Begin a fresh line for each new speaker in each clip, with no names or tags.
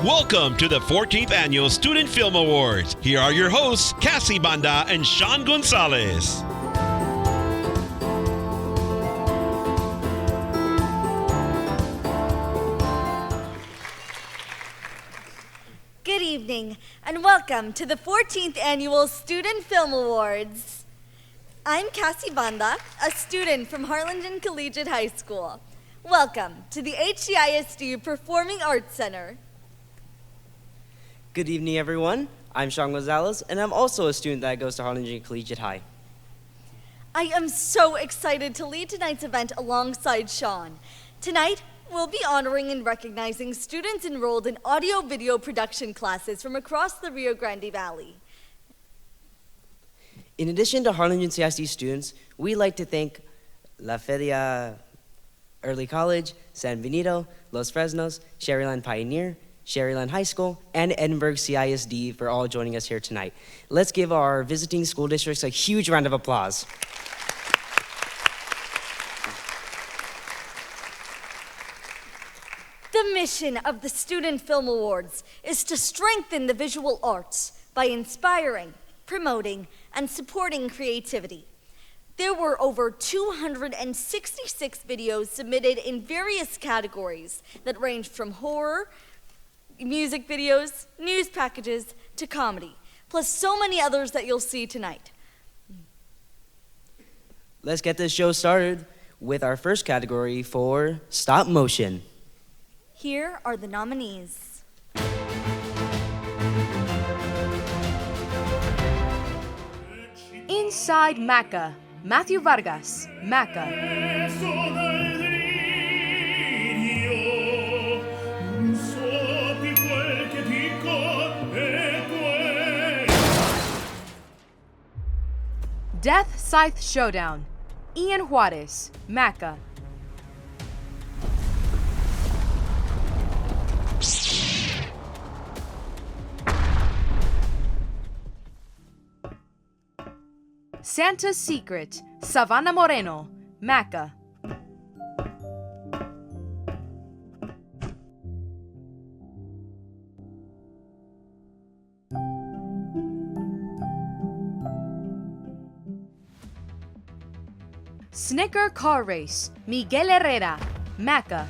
Welcome to the 14th Annual Student Film Awards. Here are your hosts, Cassie Banda and Sean Gonzalez.
Good evening, and welcome to the 14th Annual Student Film Awards. I'm Cassie Banda, a student from Harlingen Collegiate High School. Welcome to the HCISD Performing Arts Center.
Good evening, everyone. I'm Sean Gonzalez, and I'm also a student that goes to Harlingen Collegiate High.
I am so excited to lead tonight's event alongside Sean. Tonight, we'll be honoring and recognizing students enrolled in audio-video production classes from across the Rio Grande Valley.
In addition to Harlingen CISD students, we like to thank La Feria Early College, San Benito, Los Fresnos, Sherryland Pioneer, Sherryland High School, and Edinburgh CISD for all joining us here tonight. Let's give our visiting school districts a huge round of applause.
The mission of the Student Film Awards is to strengthen the visual arts by inspiring, promoting, and supporting creativity. There were over 266 videos submitted in various categories that ranged from horror, music videos, news packages, to comedy, plus so many others that you'll see tonight.
Let's get this show started with our first category for stop motion.
Here are the nominees.
Inside Maca, Matthew Vargas, Maca. Death Scythe Showdown, Ian Juarez, Maca. Santa's Secret, Savannah Moreno, Maca. Snicker Car Race, Miguel Herrera, Maca.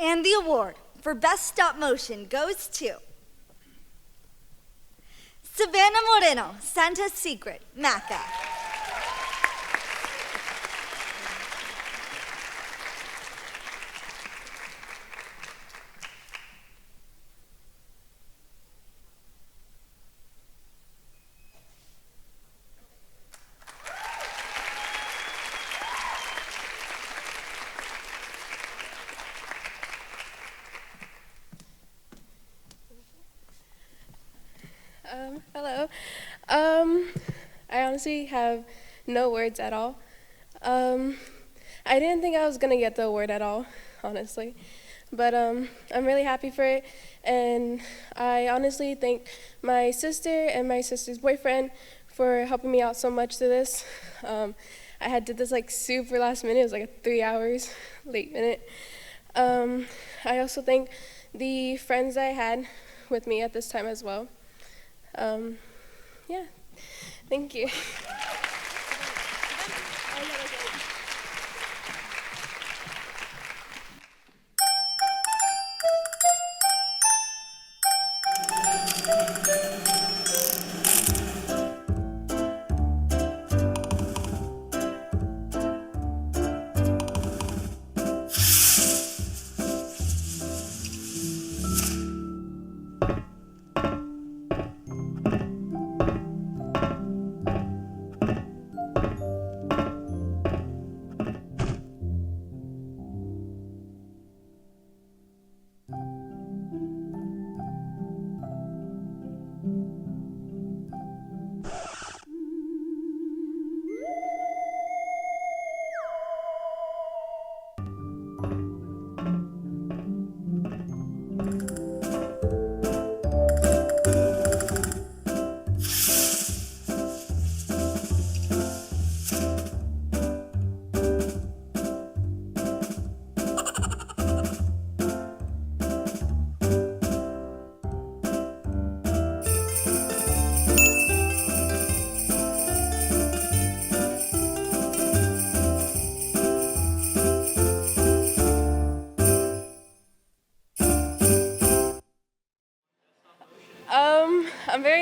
And the award for Best Stop Motion goes to Savannah Moreno, Santa's Secret, Maca.
Hello. I honestly have no words at all. I didn't think I was gonna get the award at all, honestly, but I'm really happy for it, and I honestly thank my sister and my sister's boyfriend for helping me out so much through this. I did this like super last minute. It was like a 3 hours late minute. I also thank the friends I had with me at this time as well. Yeah, thank you.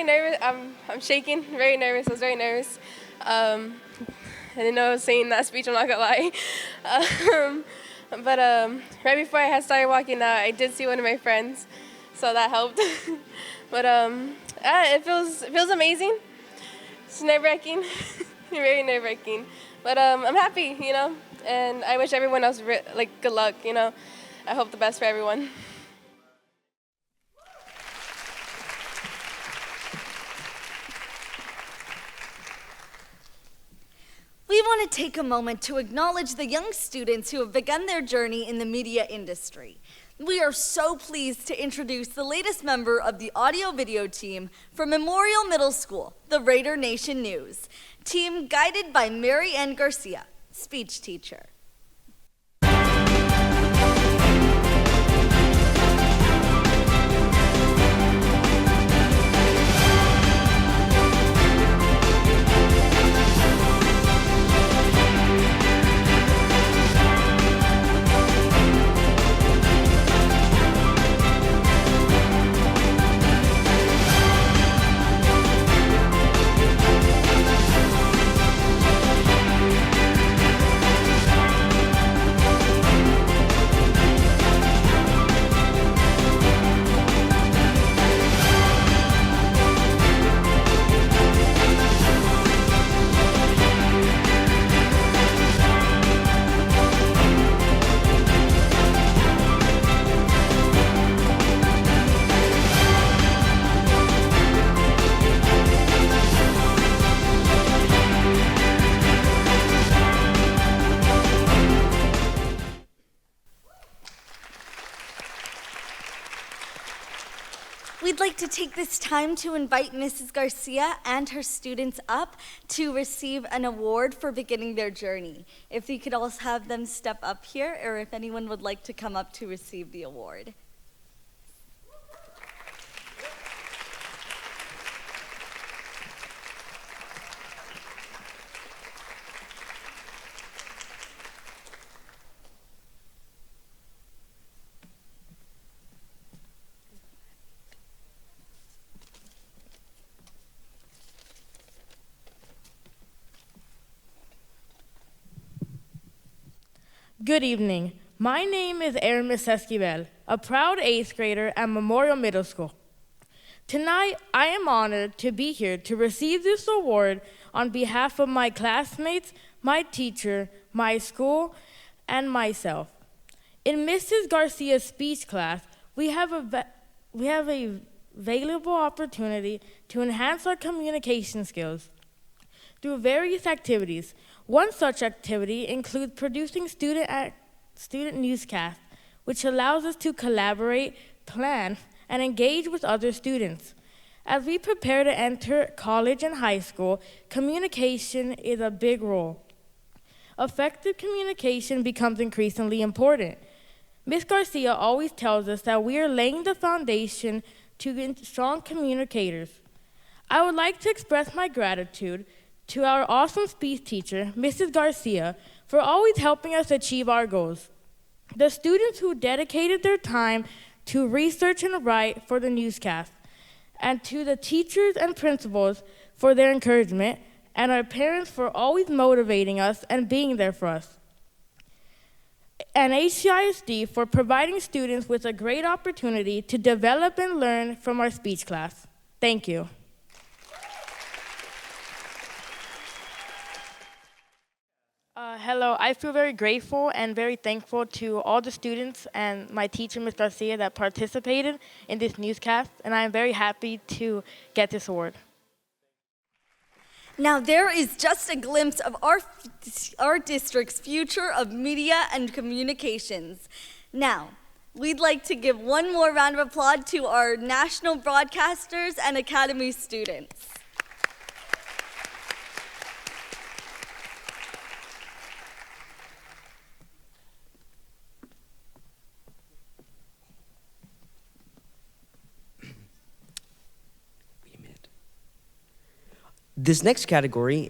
very nervous. I'm shaking, very nervous. I was very nervous. I didn't know I was saying that speech, I'm not gonna lie. But right before I had started walking out, I did see one of my friends, so that helped. But it feels amazing. It's nerve-wracking, very nerve-wracking. But I'm happy, and I wish everyone else good luck, I hope the best for everyone.
We want to take a moment to acknowledge the young students who have begun their journey in the media industry. We are so pleased to introduce the latest member of the audio-video team from Memorial Middle School, the Raider Nation News, team guided by Mary Ann Garcia, speech teacher. We'd like to take this time to invite Mrs. Garcia and her students up to receive an award for beginning their journey. If we could also have them step up here, or if anyone would like to come up to receive the award.
Good evening. My name is Aramis Esquivel, a proud 8th grader at Memorial Middle School. Tonight, I am honored to be here to receive this award on behalf of my classmates, my teacher, my school, and myself. In Mrs. Garcia's speech class, we have a valuable opportunity to enhance our communication skills through various activities. One such activity includes producing student newscasts, which allows us to collaborate, plan, and engage with other students. As we prepare to enter college and high school, communication is a big role. Effective communication becomes increasingly important. Ms. Garcia always tells us that we are laying the foundation to be strong communicators. I would like to express my gratitude to our awesome speech teacher, Mrs. Garcia, for always helping us achieve our goals. The students who dedicated their time to research and write for the newscast, and to the teachers and principals for their encouragement, and our parents for always motivating us and being there for us. And HCISD for providing students with a great opportunity to develop and learn from our speech class. Thank you. Hello, I feel very grateful and very thankful to all the students and my teacher, Ms. Garcia, that participated in this newscast, and I am very happy to get this award.
Now there is just a glimpse of our district's future of media and communications. Now, we'd like to give one more round of applause to our national broadcasters and academy students.
This next category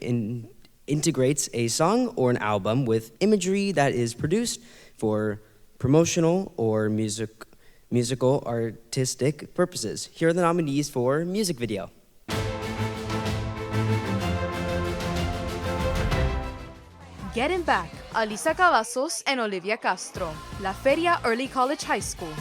integrates a song or an album with imagery that is produced for promotional or musical artistic purposes. Here are the nominees for music video.
Getting Back, Alisa Cavazos and Olivia Castro, La Feria Early College High School.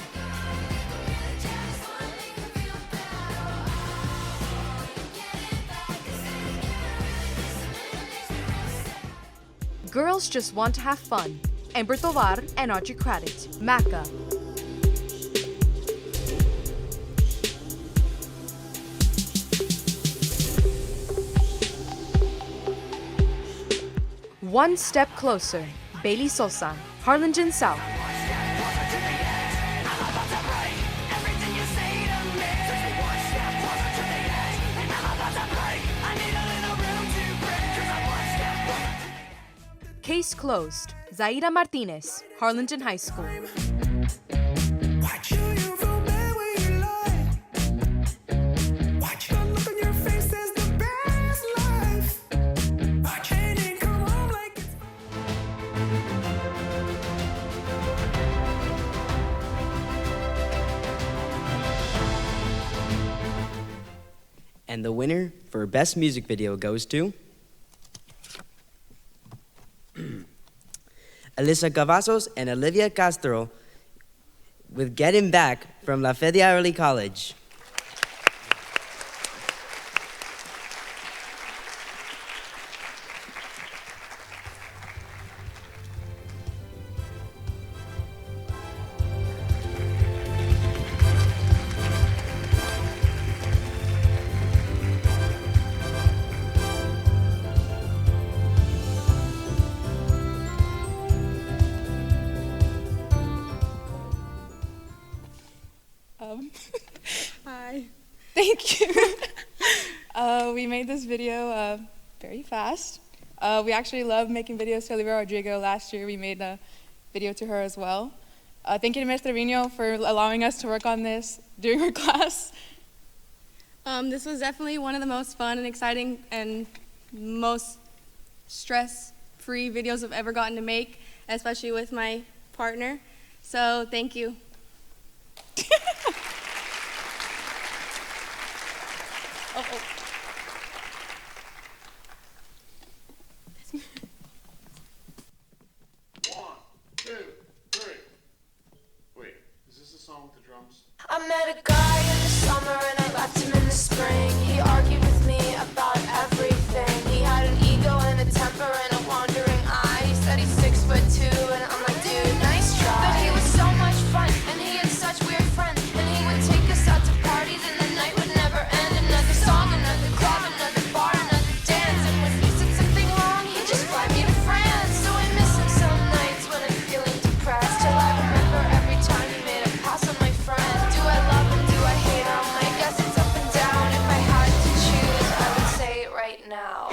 Girls Just Want to Have Fun, Amber Tovar and Audrey Craddock, Maca. One Step Closer, Bailey Sosa, Harlingen South. Case Closed, Zaira Martinez, Harlingen High School.
And the winner for Best Music Video goes to Alisa Cavazos and Olivia Castro with Getting Back from La Feria Early College.
Hi. Thank you. We made this video very fast. We actually love making videos to Olivia Rodrigo. Last year we made a video to her as well. Thank you to Ms. Trevino for allowing us to work on this during her class.
This was definitely one of the most fun and exciting and most stress-free videos I've ever gotten to make, especially with my partner. So thank you. Oh.
One, two, three. Wait, is this the song with the drums?
I met a guy in the summer and I left him in the spring. He argued with me about everything. He had an ego and a temper and a wandering eye. He said he's 6'2" and I'm like, dude, nice try. But he was so much fun and he had such weird friends. And he would take us out to parties and the night would never end. Another song, another club, another bar, another dance. And when he said something wrong, he'd just fly me to France. So I miss him some nights when I'm feeling depressed. Till I remember every time he made a pass on my friend. Do I love him? Do I hate him? I guess it's up and down. If I had to choose, I would say it right now.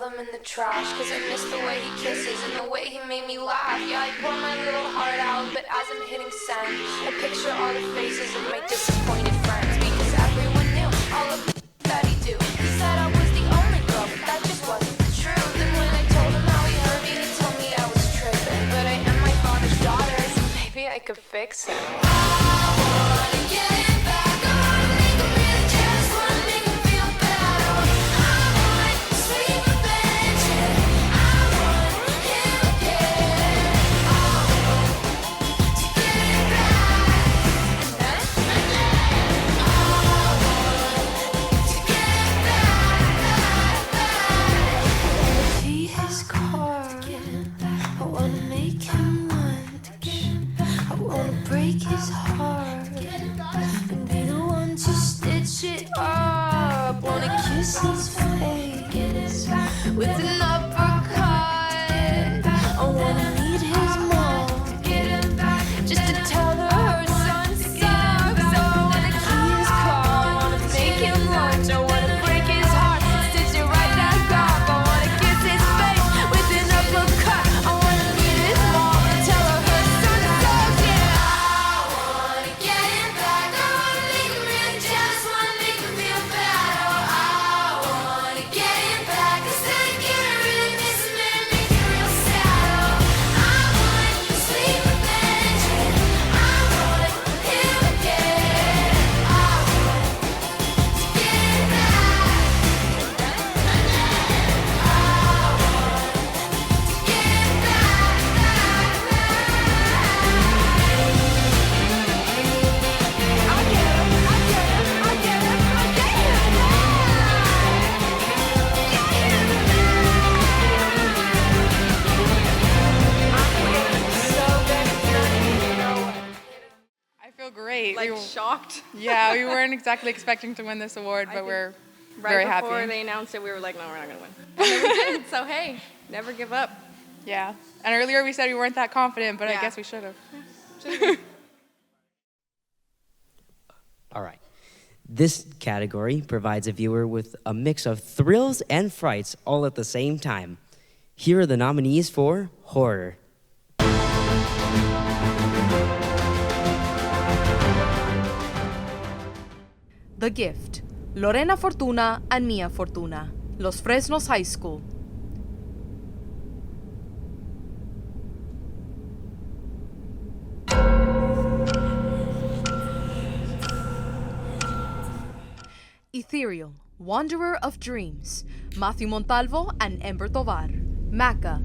In the trash, cause I miss the way he kisses and the way he made me laugh. Yeah, I pour my little heart out, but as I'm hitting send, I picture all the faces of my disappointed friends, because everyone knew all of the that he do. He said I was the only girl, but that just wasn't the truth. And when I told him how he hurt me, he told me I was tripping. But I am my father's daughter, so maybe I could fix him. I wanna get it back on, make him really just wanna make him feel better. I want sweet revenge, I want him again. I want to get it back, and then I want to get it back. See his car, I wanna make him run. I wanna break his heart and be the one to stitch it up. Wanna kiss his face with an uppercut. I wanna meet his mom just to tell her her son sucks. I wanna key his car, I wanna make him lunch. I wanna break his heart, stitch it right back up. I wanna kiss his face with an uppercut. I wanna meet his mom and tell her her son sucks. Yeah, I
great.
like shocked.
Yeah, we weren't exactly expecting to win this award, but we're very happy.
Right before they announced it, we were like, no, we're not going to win. And then we did, so hey, never give up.
Yeah, and earlier we said we weren't that confident, but I
Yeah.
guess we should have.
All right. This category provides a viewer with a mix of thrills and frights all at the same time. Here are the nominees for horror.
The Gift, Lorena Fortuna and Mia Fortuna, Los Fresnos High School. Ethereal, Wanderer of Dreams, Matthew Montalvo and Ember Tovar, Maca.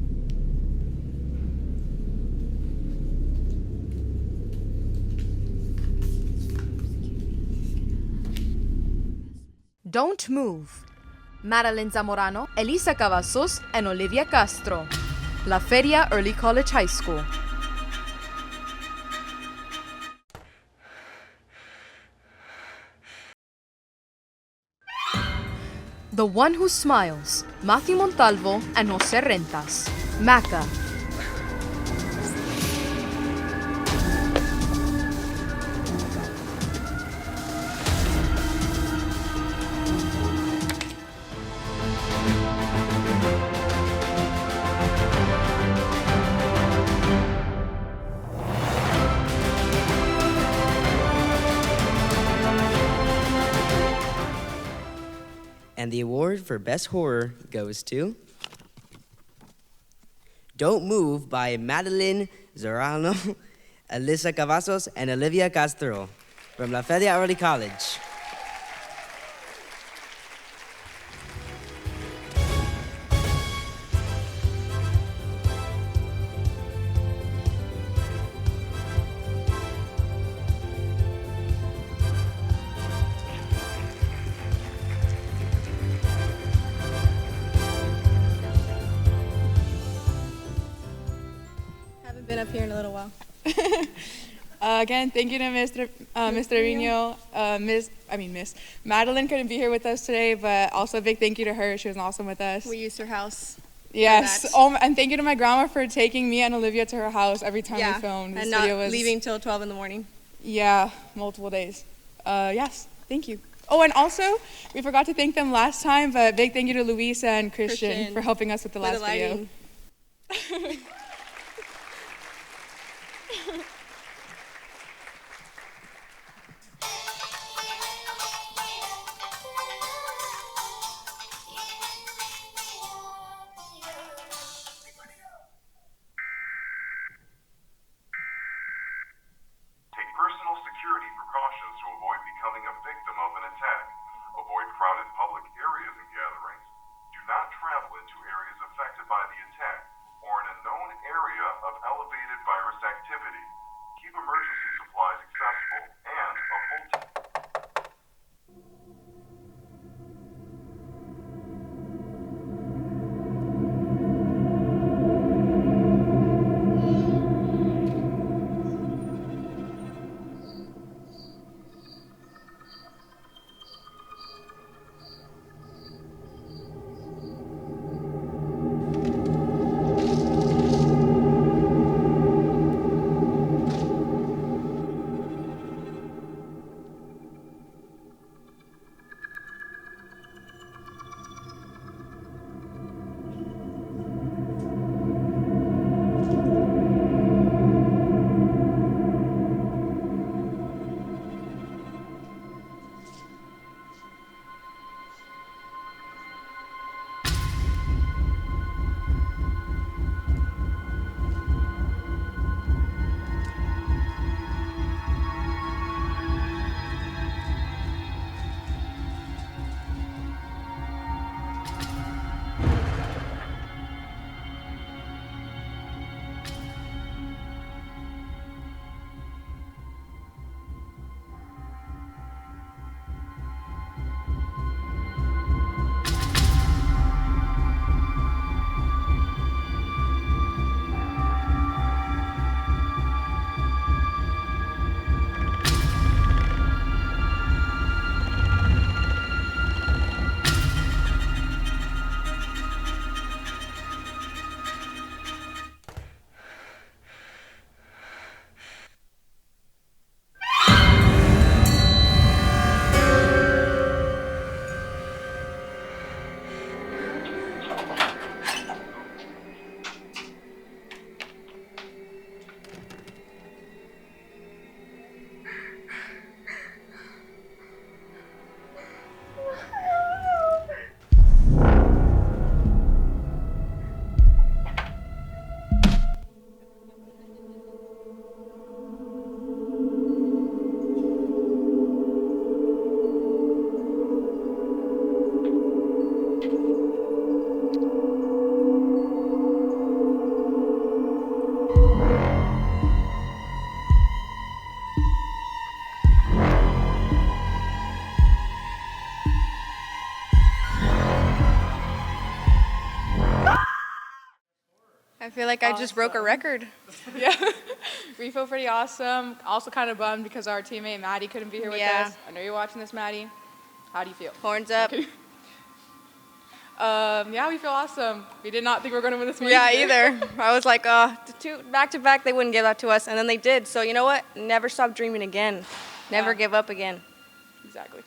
Don't Move, Madeline Zamorano, Elisa Cavazos, and Olivia Castro, La Feria Early College High School. The One Who Smiles, Matthew Montalvo and Jose Rentas, Maca.
And the award for Best Horror goes to Don't Move by Madeline Zorano, Elisa Cavazos, and Olivia Castro from La Feria Early College.
Haven't been up here in a little while.
Again, thank you to Mr. Trevino. Miss Madeline couldn't be here with us today, but also a big thank you to her. She was awesome with us.
We used her house.
Yes.
that.
Oh, and thank you to my grandma for taking me and Olivia to her house every time we filmed. This
and not
video was
leaving till 12 in the morning.
Yeah, multiple days. Yes, thank you. Oh, and also, we forgot to thank them last time, but big thank you to Luisa and Christian for helping us with the last video.
Take personal security precautions to avoid becoming a victim of an attack. Avoid crowded public areas and gatherings. Do not travel into areas affected by the attack or in a known area of elevated virus activity.
I feel like I just broke a record.
Yeah, we feel pretty awesome. Also kind of bummed because our teammate Maddie couldn't be here with us. I know you're watching this, Maddie. How do you feel?
Horns up.
Okay. Yeah, we feel awesome. We did not think we were going to win this meet.
Yeah, either. I was like, back to back, they wouldn't give that to us, and then they did. So you know what? Never stop dreaming again. Never give up again.
Exactly.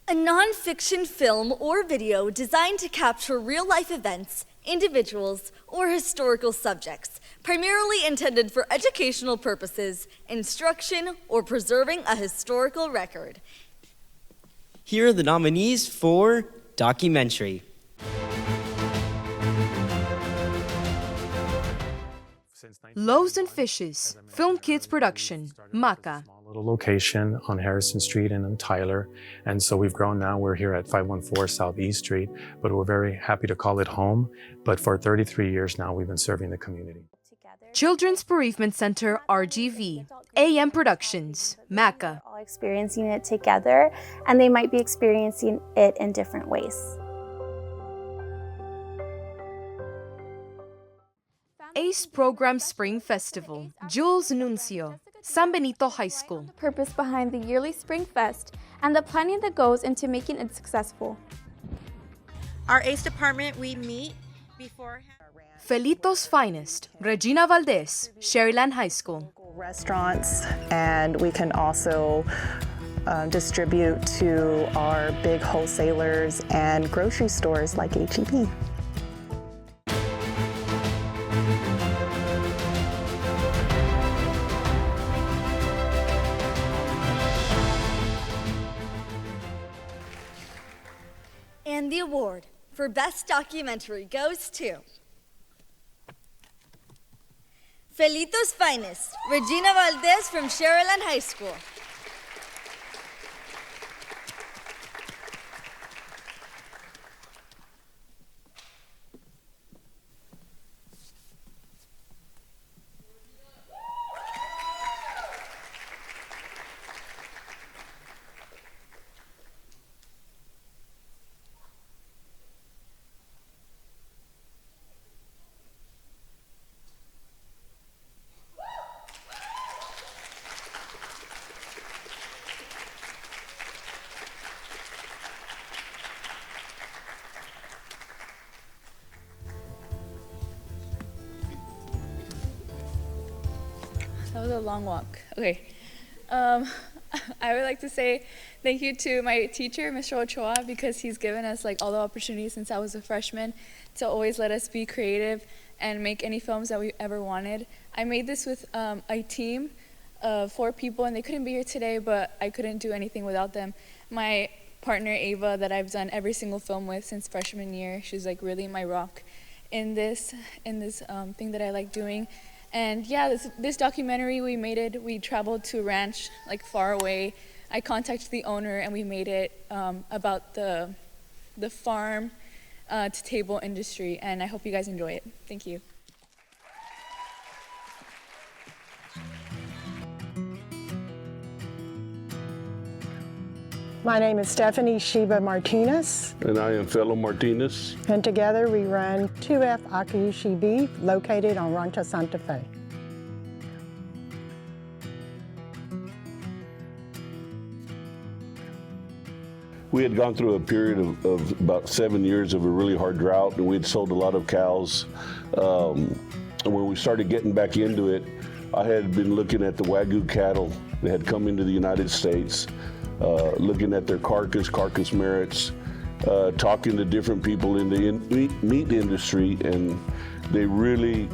A nonfiction film or video designed to capture real-life events, individuals, or historical subjects, primarily intended for educational purposes, instruction, or preserving a historical record.
Here are the nominees for documentary.
Loaves and Fishes, Film Kids Production, Maca.
Little location on Harrison Street and in Tyler. And so we've grown now. We're here at 514 Southeast Street, but we're very happy to call it home. But for 33 years now, we've been serving the community.
Children's Bereavement Center, RGV. AM Productions, Maca.
All experiencing it together, and they might be experiencing it in different ways.
ACE Program Spring Festival, Jules Nuncio, San Benito High School.
The purpose behind the yearly Spring Fest and the planning that goes into making it successful.
Our ACE department, we meet beforehand.
Felito's Finest, Regina Valdez, Sherryland High School.
Restaurants, and we can also distribute to our big wholesalers and grocery stores like H-E-B.
And the award for Best Documentary goes to Felito's Finest, Regina Valdez from Sherryland High School.
That was a long walk. Okay. I would like to say thank you to my teacher, Mr. Ochoa, because he's given us all the opportunities since I was a freshman to always let us be creative and make any films that we ever wanted. I made this with a team of 4 people, and they couldn't be here today, but I couldn't do anything without them. My partner, Ava, that I've done every single film with since freshman year, she's really my rock in this thing that I like doing. And yeah, this documentary, we made it. We traveled to a ranch far away. I contacted the owner, and we made it about the farm to table industry. And I hope you guys enjoy it. Thank you.
My name is Stephanie Sheba Martinez.
And I am Fellow Martinez.
And together we run 2F Akayushi Beef, located on Rancho Santa Fe.
We had gone through a period of about 7 years of a really hard drought, and we had sold a lot of cows. And when we started getting back into it, I had been looking at the Wagyu cattle that had come into the United States, looking at their carcass merits, talking to different people in the meat industry, and they really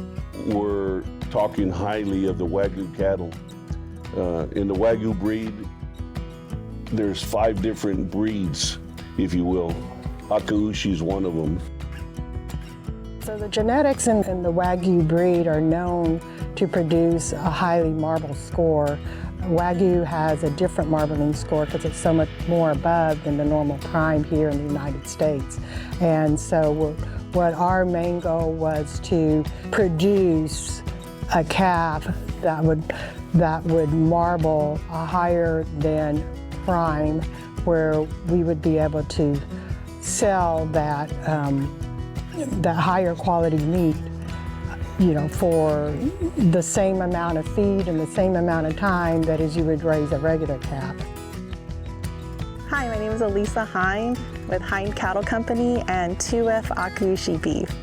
were talking highly of the Wagyu cattle. In the Wagyu breed, there's 5 different breeds, if you will. Akaushi is one of them.
So the genetics in the Wagyu breed are known to produce a highly marbled score. Wagyu has a different marbling score because it's so much more above than the normal prime here in the United States. And so what our main goal was to produce a calf that would marble a higher than prime where we would be able to sell that higher quality meat, for the same amount of feed and the same amount of time that as you would raise a regular calf.
Hi, my name is Elisa Hind with Hind Cattle Company and 2F Akushi Beef.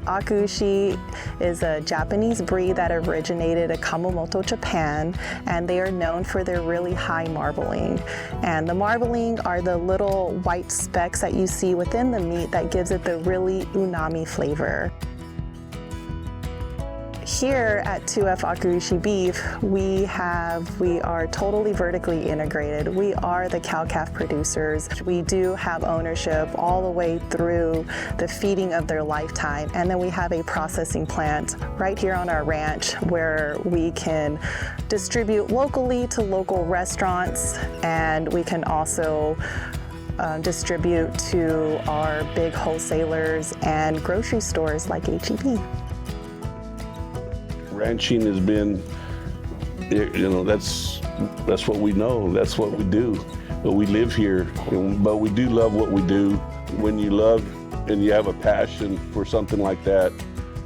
Akushi is a Japanese breed that originated in Kumamoto, Japan, and they are known for their really high marbling. And the marbling are the little white specks that you see within the meat that gives it the really umami flavor. Here at 2F Akushi Beef, we are totally vertically integrated. We are the cow-calf producers. We do have ownership all the way through the feeding of their lifetime. And then we have a processing plant right here on our ranch where we can distribute locally to local restaurants, and we can also distribute to our big wholesalers and grocery stores like H-E-B.
Ranching has been, that's what we know, that's what we do. But we live here, but we do love what we do. When you love and you have a passion for something like that,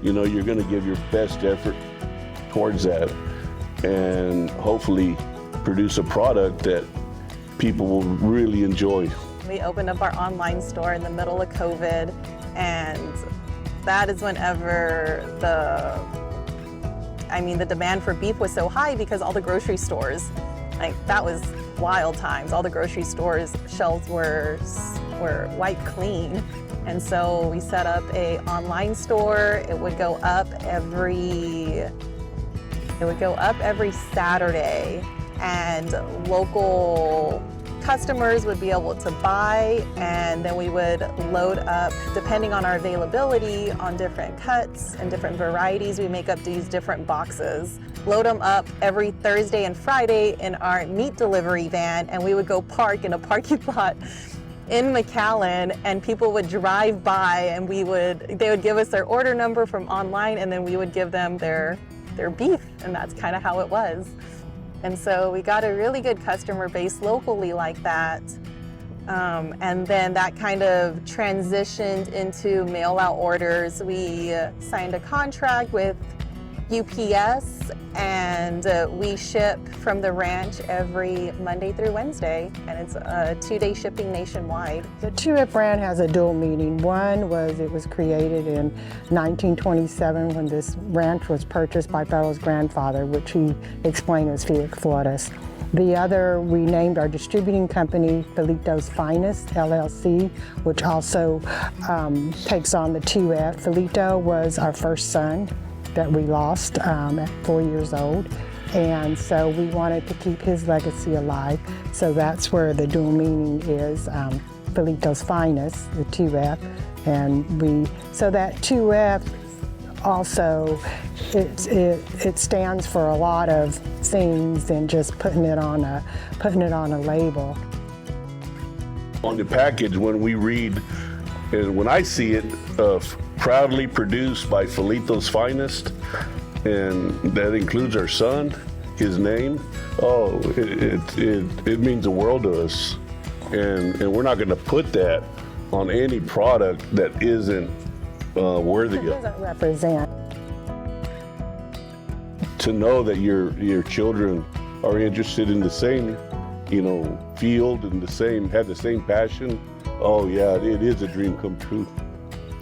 you're gonna give your best effort towards that and hopefully produce a product that people will really enjoy.
We opened up our online store in the middle of COVID, and that is whenever the demand for beef was so high because all the grocery stores, that was wild times. All the grocery stores' shelves were wiped clean. And so we set up a online store. It would go up every Saturday, and local customers would be able to buy, and then we would load up, depending on our availability, on different cuts and different varieties. We make up these different boxes, load them up every Thursday and Friday in our meat delivery van, and we would go park in a parking lot in McAllen, and people would drive by, and they would give us their order number from online, and then we would give them their beef, and that's kind of how it was. And so we got a really good customer base locally like that. And then that kind of transitioned into mail out orders. We signed a contract with UPS, and we ship from the ranch every Monday through Wednesday, and it's a 2-day shipping nationwide.
The 2F brand has a dual meaning. One was it was created in 1927 when this ranch was purchased by Fellow's grandfather, which he explained as Felix Flores. The other, we named our distributing company Felito's Finest, LLC, which also takes on the 2F. Felito was our first son that we lost at 4 years old. And so we wanted to keep his legacy alive. So that's where the dual meaning is, Felito's Finest, the 2F. So that 2F also, it stands for a lot of things than just putting it on a label.
On the package, when we read, and when I see it, proudly produced by Felito's Finest, and that includes our son, his name. Oh, it means the world to us, and we're not going to put that on any product that isn't worthy of.
It doesn't represent.
To know that your children are interested in the same, field and have the same passion. Oh yeah, it is a dream come true.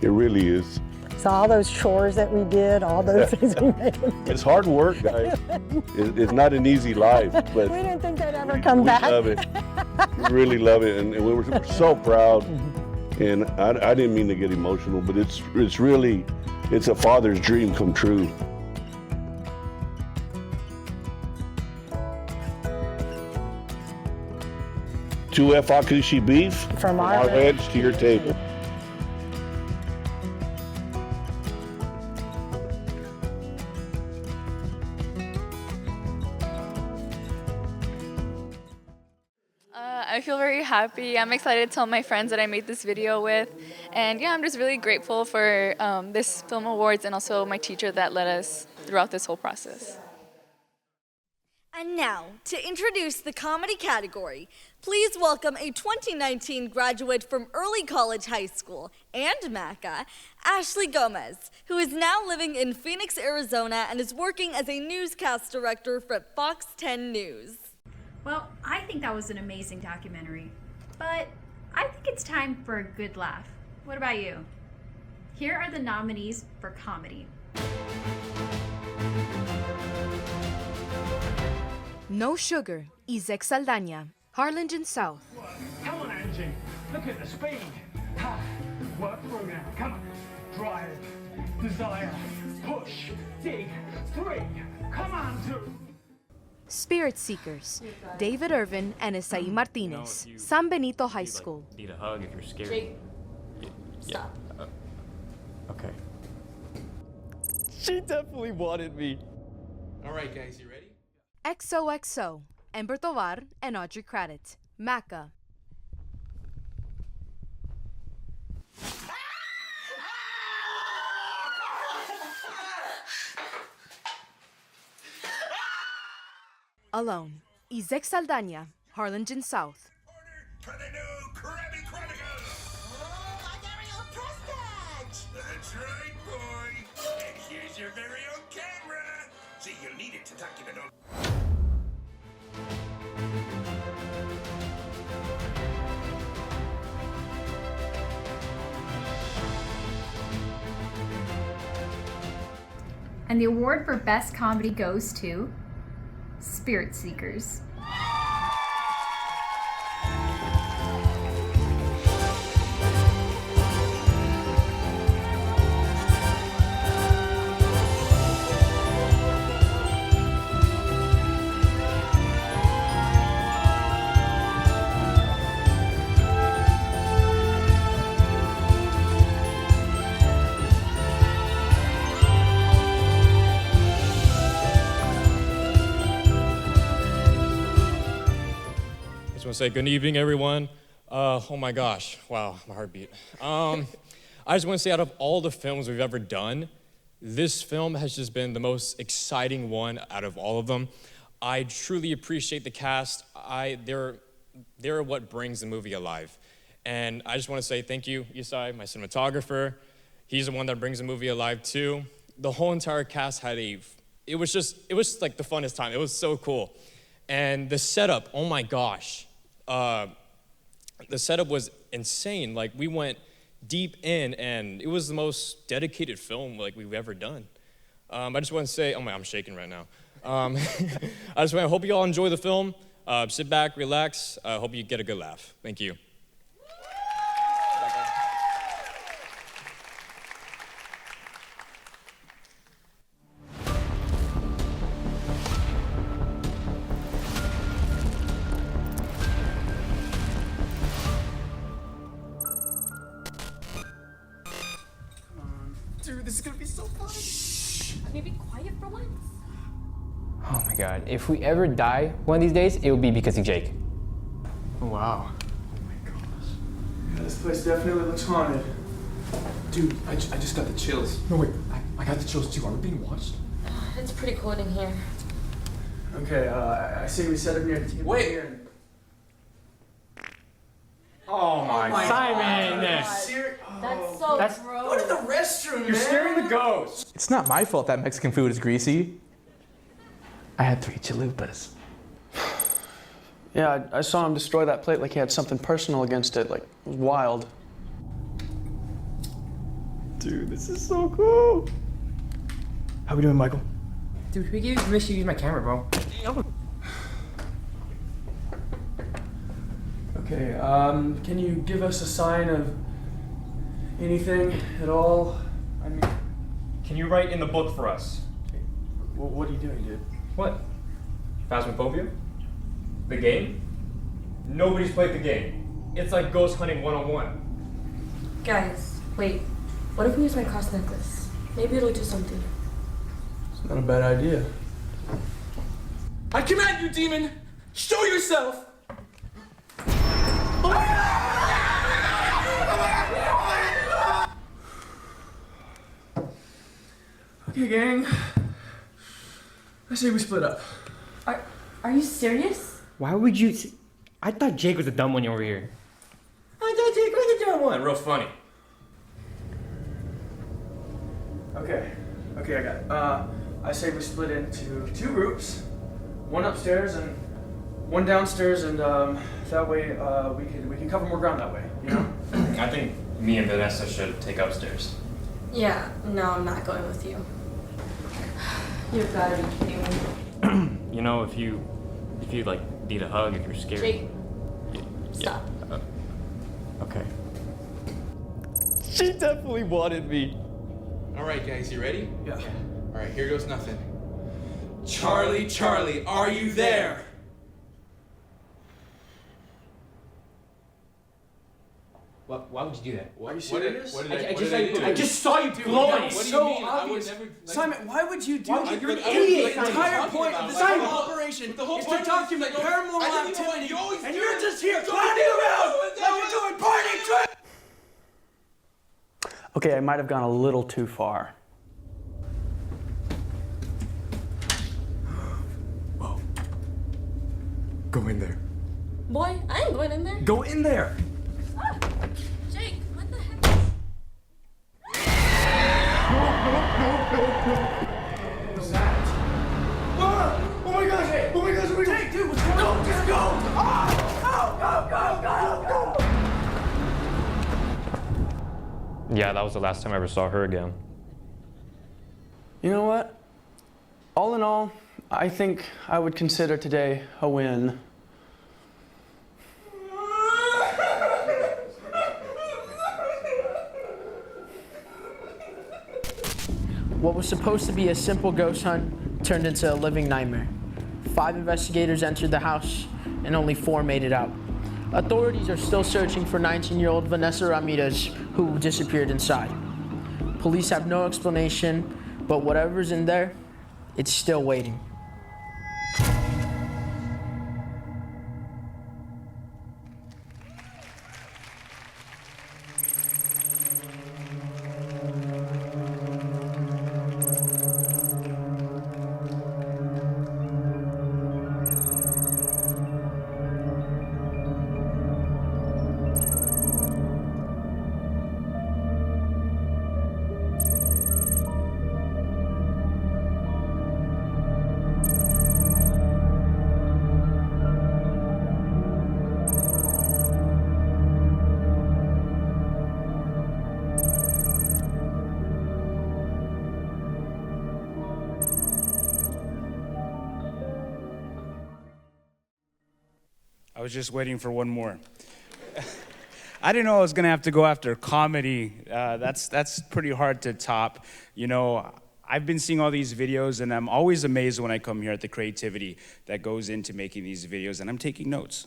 It really is.
So all those chores that we did, all those things we made.
It's hard work, guys. It's not an easy life, but
we didn't think they'd ever come back.
We love it. We really love it, and we're so proud. And I didn't mean to get emotional, but it's a father's dream come true. Two F Akushi beef from our ranch to your table.
I feel very happy. I'm excited to tell my friends that I made this video with. And yeah, I'm just really grateful for this Film Awards and also my teacher that led us throughout this whole process.
And now, to introduce the comedy category, please welcome a 2019 graduate from Early College High School and MACA, Ashley Gomez, who is now living in Phoenix, Arizona, and is working as a newscast director for Fox 10 News.
Well, I think that was an amazing documentary, but I think it's time for a good laugh. What about you? Here are the nominees for comedy.
No Sugar, Izek Saldaña, Harlingen South.
Come on, Angie. Look at the speed. Ha. Work through now. Come on. Drive. Desire. Push. Dig. 3. Come on, 2.
Spirit Seekers, David Irvin and Esai Martinez, San Benito High School.
Need a hug if you're scared.
Jake, stop.
Okay. She definitely wanted me.
All right, guys, you ready?
XOXO, Ember Tovar and Audrey Kraditz, MACA. Alone, Izek Saldaña, Harlingen South.
That's right, boy. And here's your very own camera. See, you'll need it to document all.
And the award for Best Comedy goes to Spirit Seekers.
I just want to say good evening, everyone. Oh my gosh, wow, my heartbeat. I just want to say out of all the films we've ever done, this film has just been the most exciting one out of all of them. I truly appreciate the cast. They're what brings the movie alive. And I just want to say thank you, Isai, my cinematographer. He's the one that brings the movie alive too. The whole entire cast had it was like the funnest time. It was so cool. And the setup, oh my gosh. The setup was insane. Like, we went deep in, and it was the most dedicated film like we've ever done. I just want to say, oh my, I'm shaking right now. I hope you all enjoy the film. Sit back, relax. Hope you get a good laugh. Thank you.
Dude, this is gonna be so fun.
Shh. Can you be quiet for once?
Oh my god, if we ever die one of these days, it will be because of Jake.
Oh, wow. Oh my gosh. Yeah, this place definitely looks haunted. Dude, I just got the chills. No, wait, I got the chills too. Are we being watched?
It's pretty cold in here.
Okay, I say we set up near the table here and...
Oh my
Simon!
That's so gross.
Go to the restroom,
You're scaring the ghost!
It's not my fault that Mexican food is greasy. I had 3 chalupas.
Yeah, I saw him destroy that plate like he had something personal against it. Like, it was wild.
Dude, this is so cool. How we doing, Michael?
Dude, who gave you permission to use my camera, bro?
Okay, can you give us a sign of anything at all? I mean...
Can you write in the book for us?
What are you doing, dude?
What? Phasmophobia? The game? Nobody's played the game. It's like ghost hunting 101.
Guys, wait. What if we use my cross necklace? Maybe it'll do something.
It's not a bad idea.
I command you, demon! Show yourself!
Okay, gang. I say we split up.
Are you serious?
Why would you? I thought Jake was the dumb one over here. I thought Jake was the dumb one. Real funny.
Okay, I got it. I say we split into 2 groups, one upstairs and one downstairs, and that way we can cover more ground that way. You know?
I think me and Vanessa should take upstairs.
Yeah, no, I'm not going with you. You've got to be kidding me.
You know, if you like need a hug, if you're scared.
Jake,
Yeah.
stop.
Okay. She definitely wanted me.
All right, guys, you ready?
Yeah.
All right, here goes nothing. Charlie, Charlie, are you there?
Why would you do that?
Are you serious?
What did I do?
I just saw you glowing.
What do you
So
mean?
obvious.
I would never.
Simon, why would you do that?
You're an
I
idiot.
would-
The entire point of this
Simon,
whole operation
the whole
is
point
to document
is
paranormal
I didn't even want
activity,
you always
and
do
you're
it.
just here
Don't
clowning
do it.
around
Don't do
like
it.
you're doing party tricks.
Okay, I might have gone a little too far.
Go in there.
Boy, I ain't going in there.
Go in there.
Ah, Jake, what the heck?
What's that? Oh my gosh! Oh my gosh! Jake, dude, what's going on? Just go! Go!
Yeah, that was the last time I ever saw her again.
You know what? All in all, I think I would consider today a win. What was supposed to be a simple ghost hunt turned into a living nightmare. 5 investigators entered the house, and only 4 made it out. Authorities are still searching for 19-year-old Vanessa Ramirez, who disappeared inside. Police have no explanation, but whatever's in there, it's still waiting.
I was just waiting for one more. I didn't know I was gonna have to go after comedy. That's pretty hard to top. You know, I've been seeing all these videos, and I'm always amazed when I come here at the creativity that goes into making these videos, and I'm taking notes.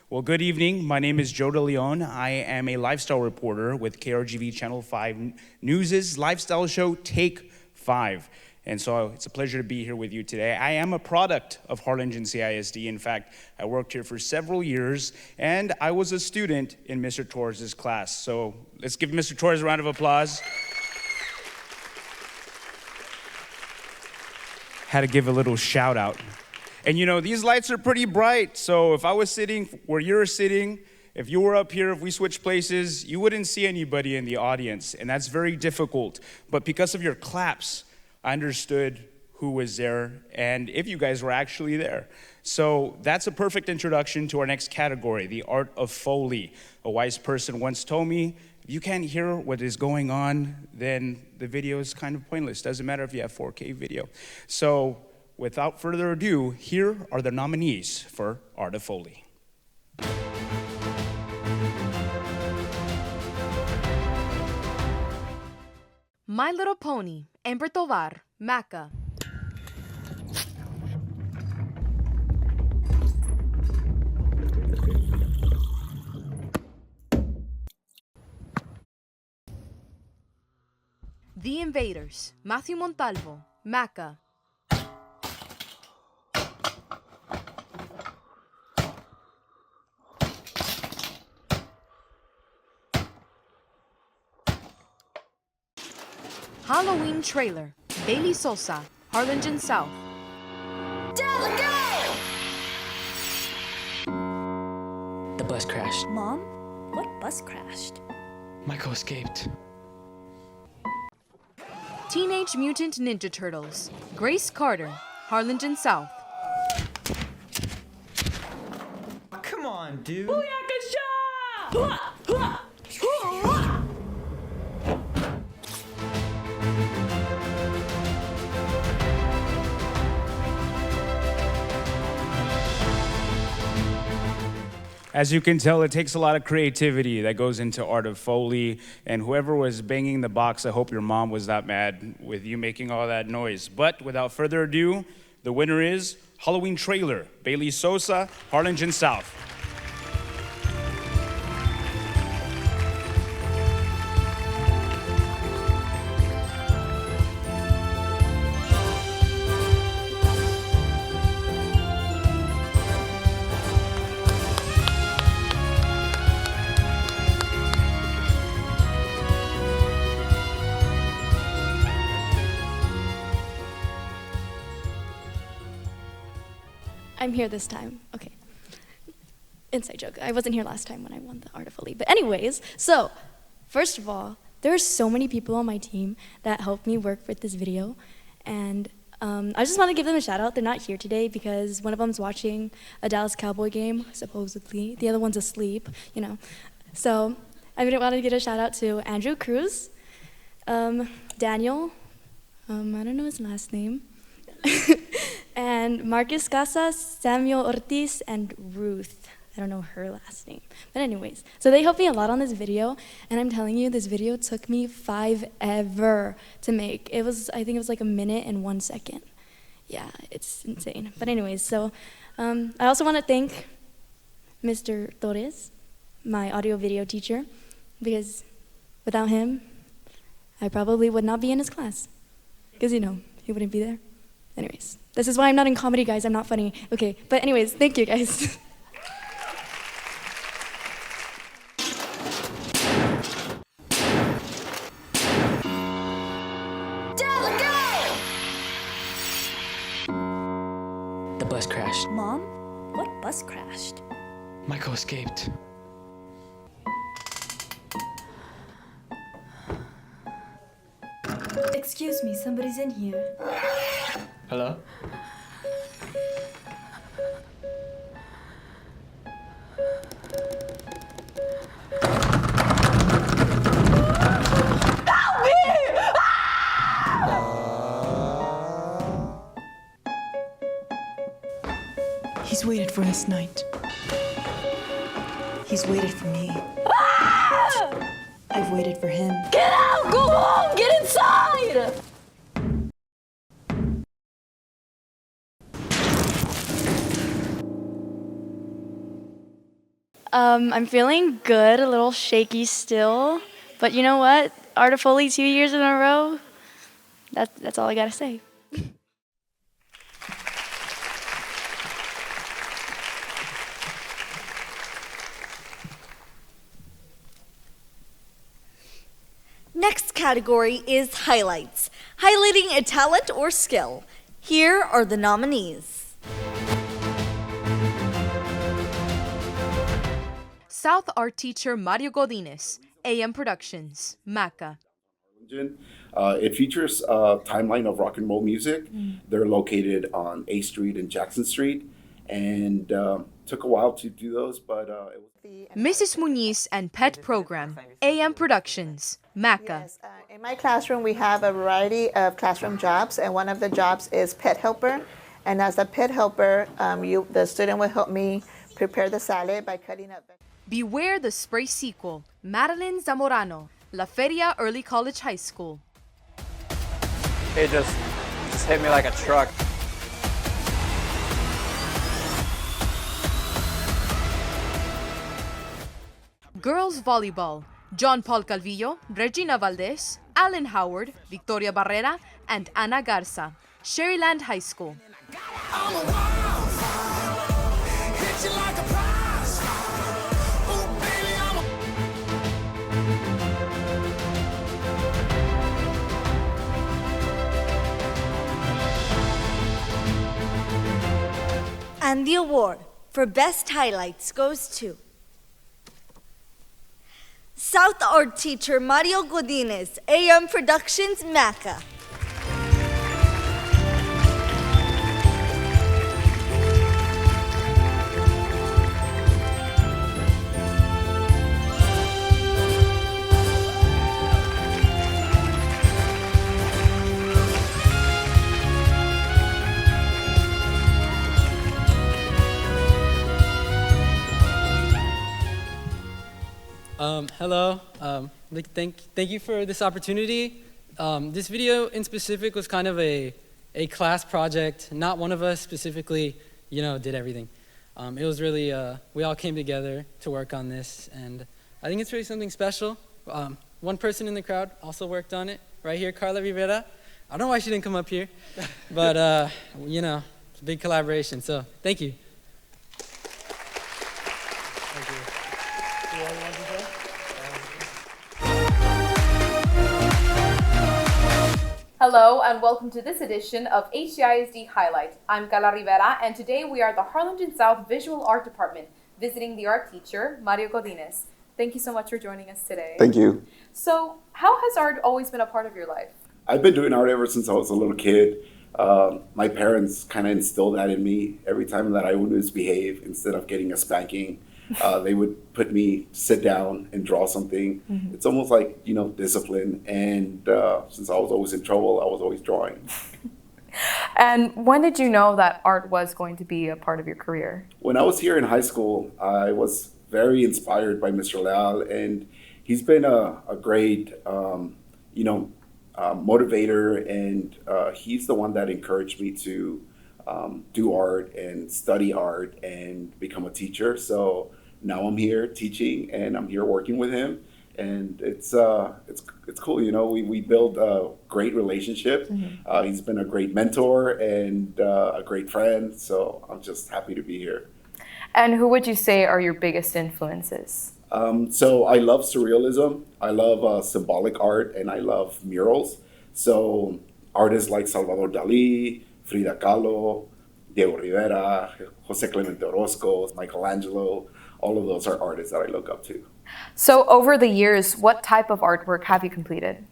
Well, good evening. My name is Joe DeLeon. I am a lifestyle reporter with KRGV Channel 5 News' lifestyle show, Take 5. And so it's a pleasure to be here with you today. I am a product of Harlingen CISD. In fact, I worked here for several years, and I was a student in Mr. Torres' class. So let's give Mr. Torres a round of applause. Had to give a little shout out. And you know, these lights are pretty bright, so if I was sitting where you're sitting, if you were up here, if we switched places, you wouldn't see anybody in the audience, and that's very difficult. But because of your claps, I understood who was there and if you guys were actually there. So that's a perfect introduction to our next category, the art of Foley. A wise person once told me, if you can't hear what is going on, then the video is kind of pointless. Doesn't matter if you have 4K video. So without further ado, here are the nominees for Art of Foley.
My Little Pony, Amber Tovar, Maca. The Invaders, Matthew Montalvo, Maca. Halloween Trailer, Bailey Sosa, Harlingen South.
Delegate!
The bus crashed.
Mom, what bus crashed?
Michael escaped.
Teenage Mutant Ninja Turtles. Grace Carter, Harlingen South.
Come on, dude.
As you can tell, it takes a lot of creativity that goes into art of Foley, and whoever was banging the box, I hope your mom was that mad with you making all that noise. But without further ado, the winner is Halloween Trailer, Bailey Sosa, Harlingen South.
I'm here this time. Okay. Inside joke. I wasn't here last time when I won the Art of Foley. But anyways, so first of all, there are so many people on my team that helped me work with this video. And I just want to give them a shout out. They're not here today because one of them's watching a Dallas Cowboy game, supposedly. The other one's asleep, you know. So I want to give a shout out to Andrew Cruz, Daniel, I don't know his last name, and Marcus Casas, Samuel Ortiz, and Ruth. I don't know her last name. But anyways, so they helped me a lot on this video, and I'm telling you, this video took me forever to make. I think it was like 1 minute and 1 second. Yeah, it's insane. But anyways, so I also want to thank Mr. Torres, my audio video teacher, because without him, I probably would not be in his class. Because, you know, he wouldn't be there. Anyways, this is why I'm not in comedy, guys. I'm not funny. Okay, but anyways, thank you, guys.
The bus crashed.
Mom, what bus crashed?
Michael escaped.
Excuse me, somebody's in here.
Hello?
He's waited for us night. He's waited for me. I've waited for him.
Get out! Go home! Get inside! I'm feeling good, a little shaky still. But you know what? Art of Foley 2 years in a row. That's all I gotta say.
Next category is highlights, highlighting a talent or skill. Here are the nominees.
South art teacher Mario Godinez, AM Productions, Maca.
It features a timeline of rock and roll music. They're located on A Street and Jackson Street, and took a while to do those, but it was.
Mrs. Muniz and Pet Program, AM Productions, Maca.
Yes, in my classroom, we have a variety of classroom jobs, and one of the jobs is pet helper. And as a pet helper, the student will help me prepare the salad by cutting up.
Beware the Spray sequel, Madeline Zamorano, La Feria Early College High School.
It just hit me like a truck.
Girls Volleyball, John Paul Calvillo, Regina Valdez, Alan Howard, Victoria Barrera, and Ana Garza, Sherryland High School.
And the award for Best Highlights goes to South art teacher Mario Godinez, AM Productions, Maca.
Hello. Thank you for this opportunity. This video in specific was kind of a class project. Not one of us specifically, did everything. It was really, we all came together to work on this, and I think it's really something special. One person in the crowd also worked on it, right here, Carla Rivera. I don't know why she didn't come up here, but, it's a big collaboration, so thank you.
Hello and welcome to this edition of HCISD Highlight. I'm Carla Rivera and today we are at the Harlingen South Visual Art Department visiting the art teacher, Mario Godinez. Thank you so much for joining us today.
Thank you.
So, how has art always been a part of your life?
I've been doing art ever since I was a little kid. My parents kind of instilled that in me. Every time that I would misbehave, instead of getting a spanking, they would put me sit down and draw something. Mm-hmm. It's almost like, discipline. And since I was always in trouble, I was always drawing.
And when did you know that art was going to be a part of your career?
When I was here in high school, I was very inspired by Mr. Leal, and he's been a great, motivator, and he's the one that encouraged me to do art and study art and become a teacher. So now I'm here teaching, and I'm here working with him, and it's cool. We build a great relationship. Mm-hmm. He's been a great mentor and a great friend. So I'm just happy to be here.
And who would you say are your biggest influences?
So I love surrealism. I love symbolic art, and I love murals. So artists like Salvador Dali, Frida Kahlo, Diego Rivera, Jose Clemente Orozco, Michelangelo, all of those are artists that I look up to.
So over the years, what type of artwork have you completed?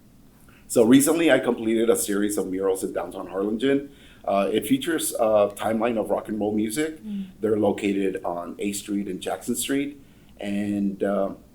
So recently I completed a series of murals in downtown Harlingen. It features a timeline of rock and roll music. They're located on A Street and Jackson Street, and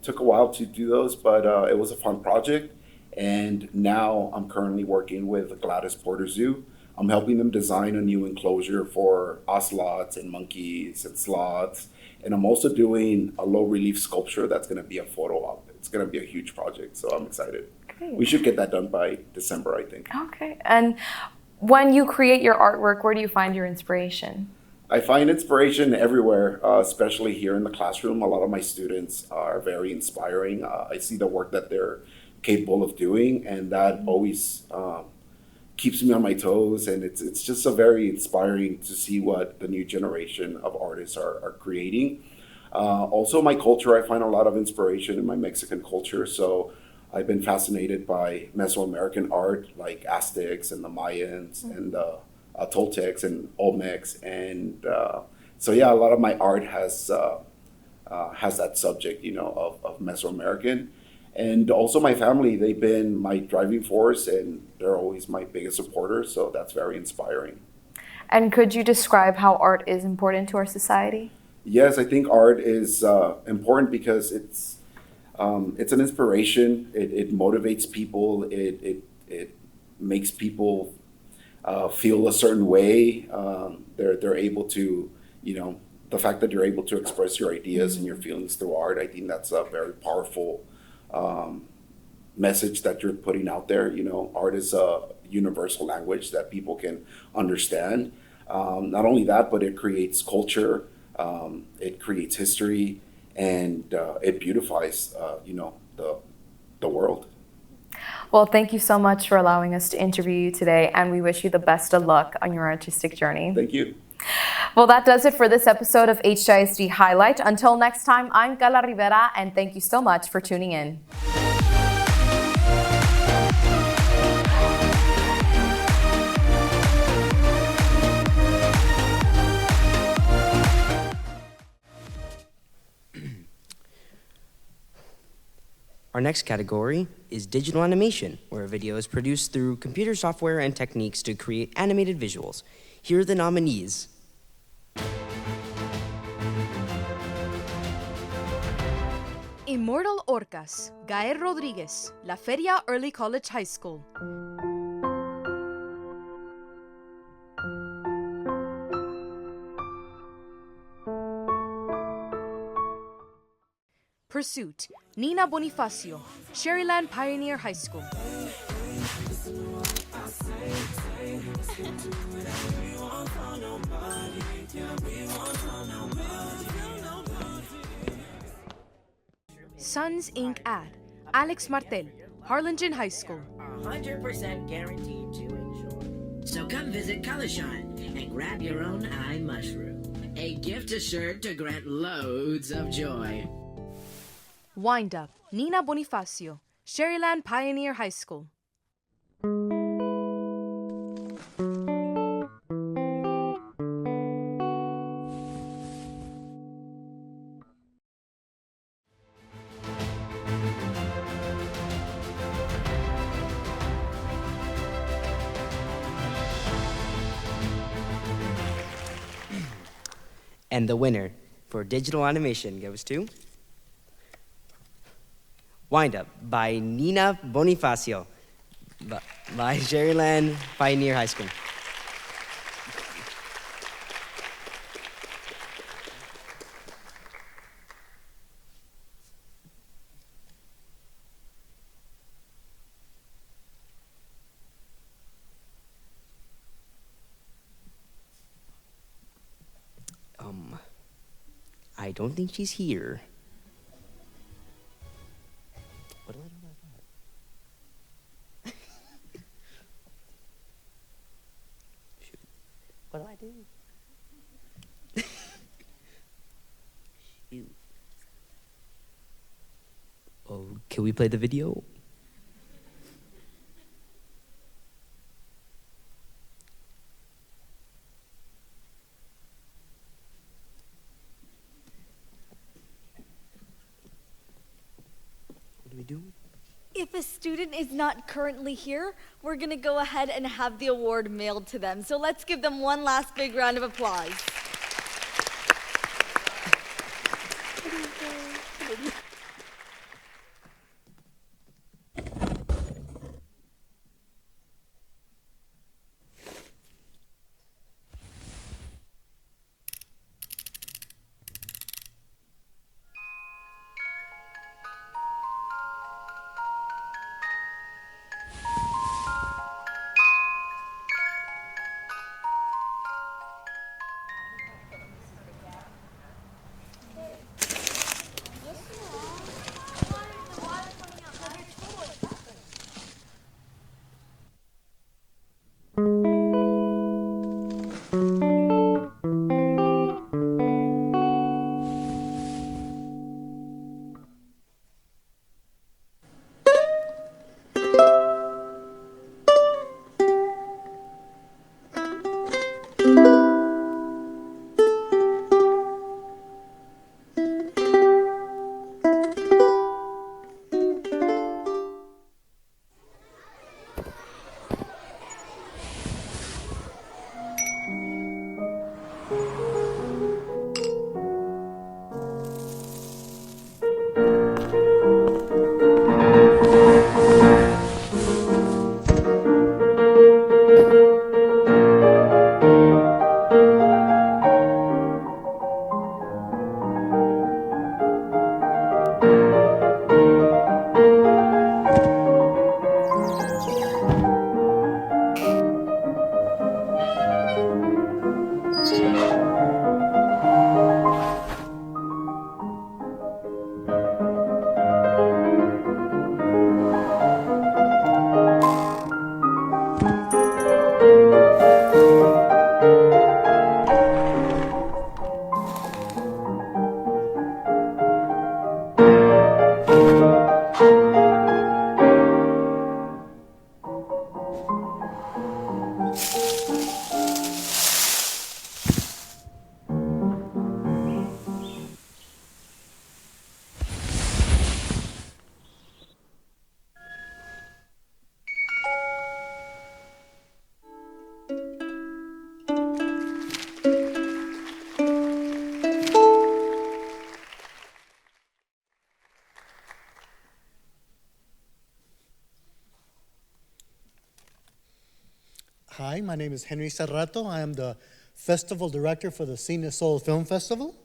took a while to do those, but it was a fun project. And now I'm currently working with Gladys Porter Zoo. I'm helping them design a new enclosure for ocelots and monkeys and sloths. And I'm also doing a low relief sculpture that's going to be a photo op. It's going to be a huge project, so I'm excited.
Great.
We should get that done by December, I think.
Okay. And when you create your artwork, where do you find your inspiration?
I find inspiration everywhere, especially here in the classroom. A lot of my students are very inspiring. I see the work that they're capable of doing, and that always keeps me on my toes, and it's just so very inspiring to see what the new generation of artists are creating. Also, my culture, I find a lot of inspiration in my Mexican culture, so I've been fascinated by Mesoamerican art like Aztecs and the Mayans and the Toltecs and Olmecs, and so yeah, a lot of my art has that subject, of Mesoamerican. And also my family, they've been my driving force, and they're always my biggest supporters, so that's very inspiring.
And could you describe how art is important to our society?
Yes, I think art is important because it's an inspiration. It motivates people. It makes people feel a certain way. They're able to, the fact that you're able to express your ideas and your feelings through art, I think that's a very powerful message that you're putting out there. Art is a universal language that people can understand. Not only that, but it creates culture, it creates history, and it beautifies, the world.
Well, thank you so much for allowing us to interview you today, and we wish you the best of luck on your artistic journey.
Thank you.
Well, that does it for this episode of HCISD Highlight. Until next time, I'm Carla Rivera, and thank you so much for tuning in.
Our next category is digital animation, where a video is produced through computer software and techniques to create animated visuals. Here are the nominees.
Immortal Orcas, Gael Rodriguez, La Feria Early College High School. Pursuit, Nina Bonifacio, Sherryland Pioneer High School. Sons Inc. ad, Alex Martel, Harlingen High School.
100% guaranteed to enjoy. So come visit Colorshine and grab your own eye mushroom. A gift assured to grant loads of joy.
Wind Up, Nina Bonifacio, Sherryland Pioneer High School.
And the winner for digital animation goes to Wind Up by Nina Bonifacio by Sherryland Pioneer High School. I don't think she's here. What do I do about that? Shoot. What do I do? Shoot. Oh, can we play the video?
If a student is not currently here, we're going to go ahead and have the award mailed to them. So let's give them one last big round of applause.
Hi, my name is Henry Serrato. I am the Festival Director for the Cine Soul Film Festival.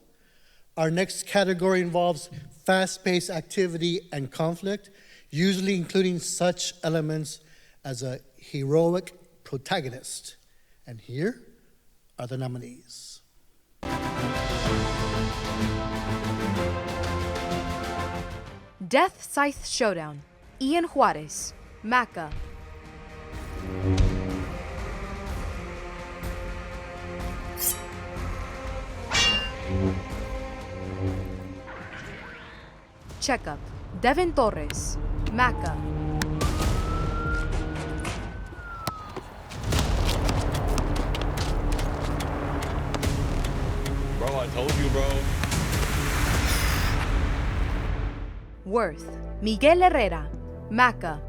Our next category involves fast-paced activity and conflict, usually including such elements as a heroic protagonist. And here are the nominees.
Death Scythe Showdown, Ian Juarez, Maca. Checkup, Devin Torres, Maca.
Bro, I told you, bro.
Worth, Miguel Herrera, Maca.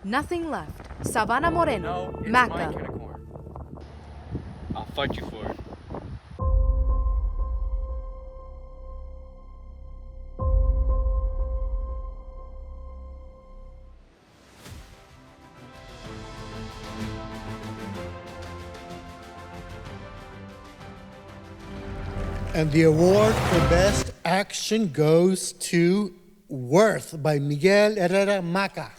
Nothing Left, Savannah Moreno,
No, it's
Maca.
my can of corn. I'll fight you for it.
And the award for Best Action goes to Worth by Miguel Herrera Maca.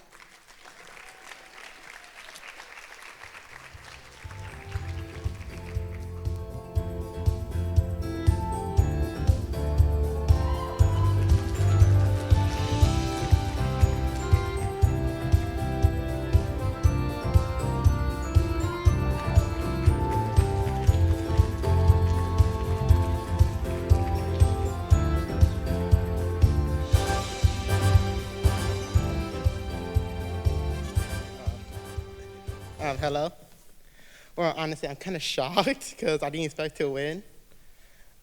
Hello. Well, honestly, I'm kind of shocked because I didn't expect to win.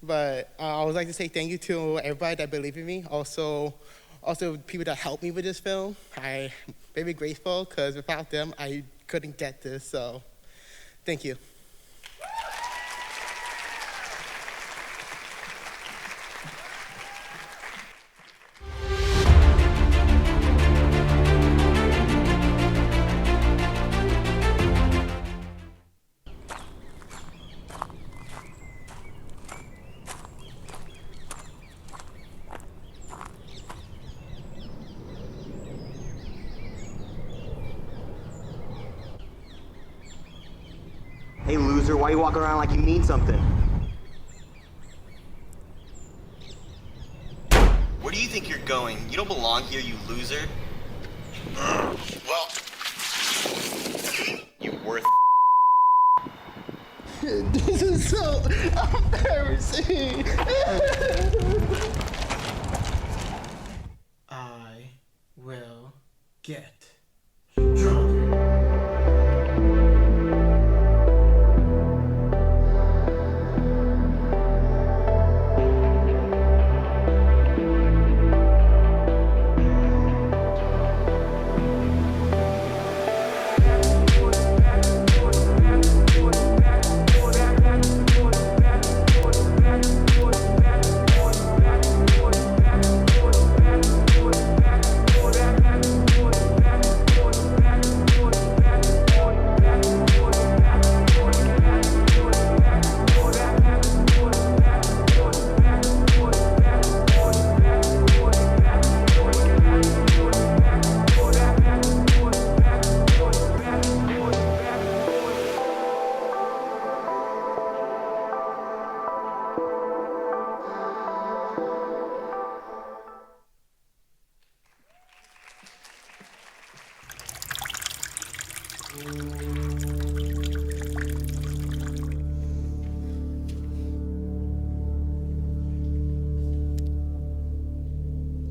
But I would like to say thank you to everybody that believed in me. Also people that helped me with this film. I'm very grateful because without them, I couldn't get this. So, thank you.
Hey loser, why you walk around like you mean something? Where do you think you're going? You don't belong here, you loser. Well, you worth.
This is so embarrassing. I will get drunk.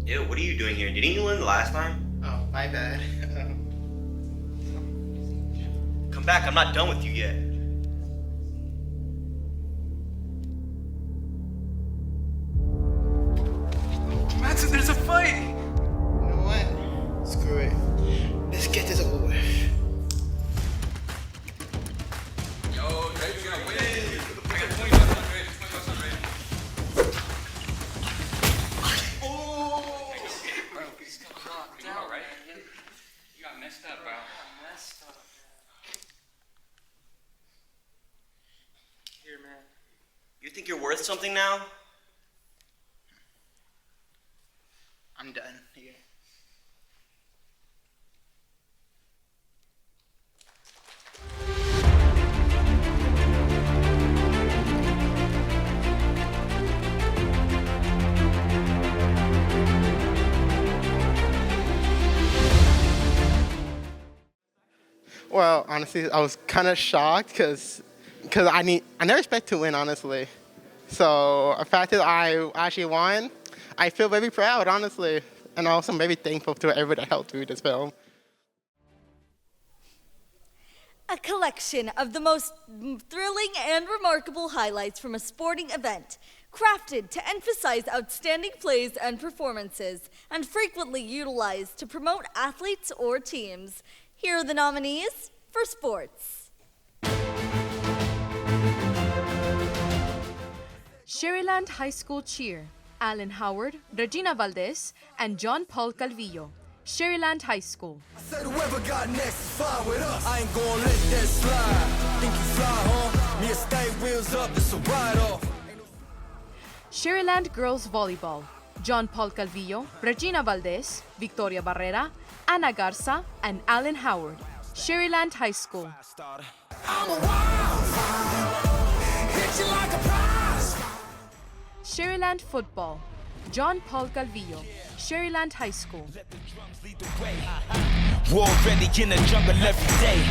Ew, what are you doing here? Didn't you win the last time?
Oh, my bad.
Come back, I'm not done with you yet.
Matson, there's a fight! You know what? Screw it. Let's get this over with.
Yo, Drake's gonna win. messed up, bro.
Here, man.
You think you're worth something now?
I'm done here.
Well, honestly, I was kind of shocked because I never expect to win, honestly. So the fact that I actually won, I feel very proud, honestly, and also I'm very thankful to everybody that helped through this film.
A collection of the most thrilling and remarkable highlights from a sporting event, crafted to emphasize outstanding plays and performances, and frequently utilized to promote athletes or teams. Here are the nominees for sports.
Sherryland High School Cheer, Alan Howard, Regina Valdez, and John Paul Calvillo. Sherryland High School.
Said whoever got next is fine with us. I ain't gonna let that slide. Think you fly, huh? Me and stay wheels up, it's a ride off.
Sherryland Girls Volleyball, John Paul Calvillo, Regina Valdez, Victoria Barrera, Ana Garza, and Alan Howard. Sherryland High School.
I'm a wildfire, hit you like a prize.
Sherryland Football, John Paul Calvillo, Sherryland High School.
War ready in the jungle every day.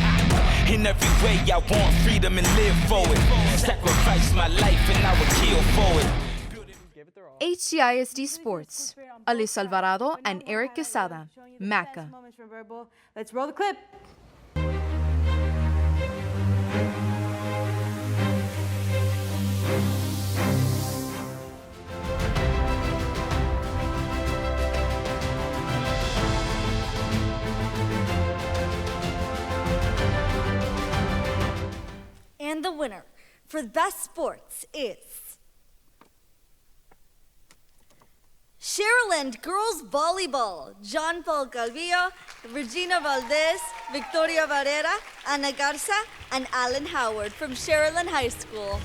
In every way, I want freedom and live for it. Sacrifice my life and I will kill for it.
HCISD Sports, Alice Alvarado and Eric Quesada, MACA.
Let's roll the clip.
And the winner for Best Sports is Sherryland Girls Volleyball, John Paul Calvillo, Regina Valdez, Victoria Barrera, Ana Garza, and Alan Howard from Sherryland High School.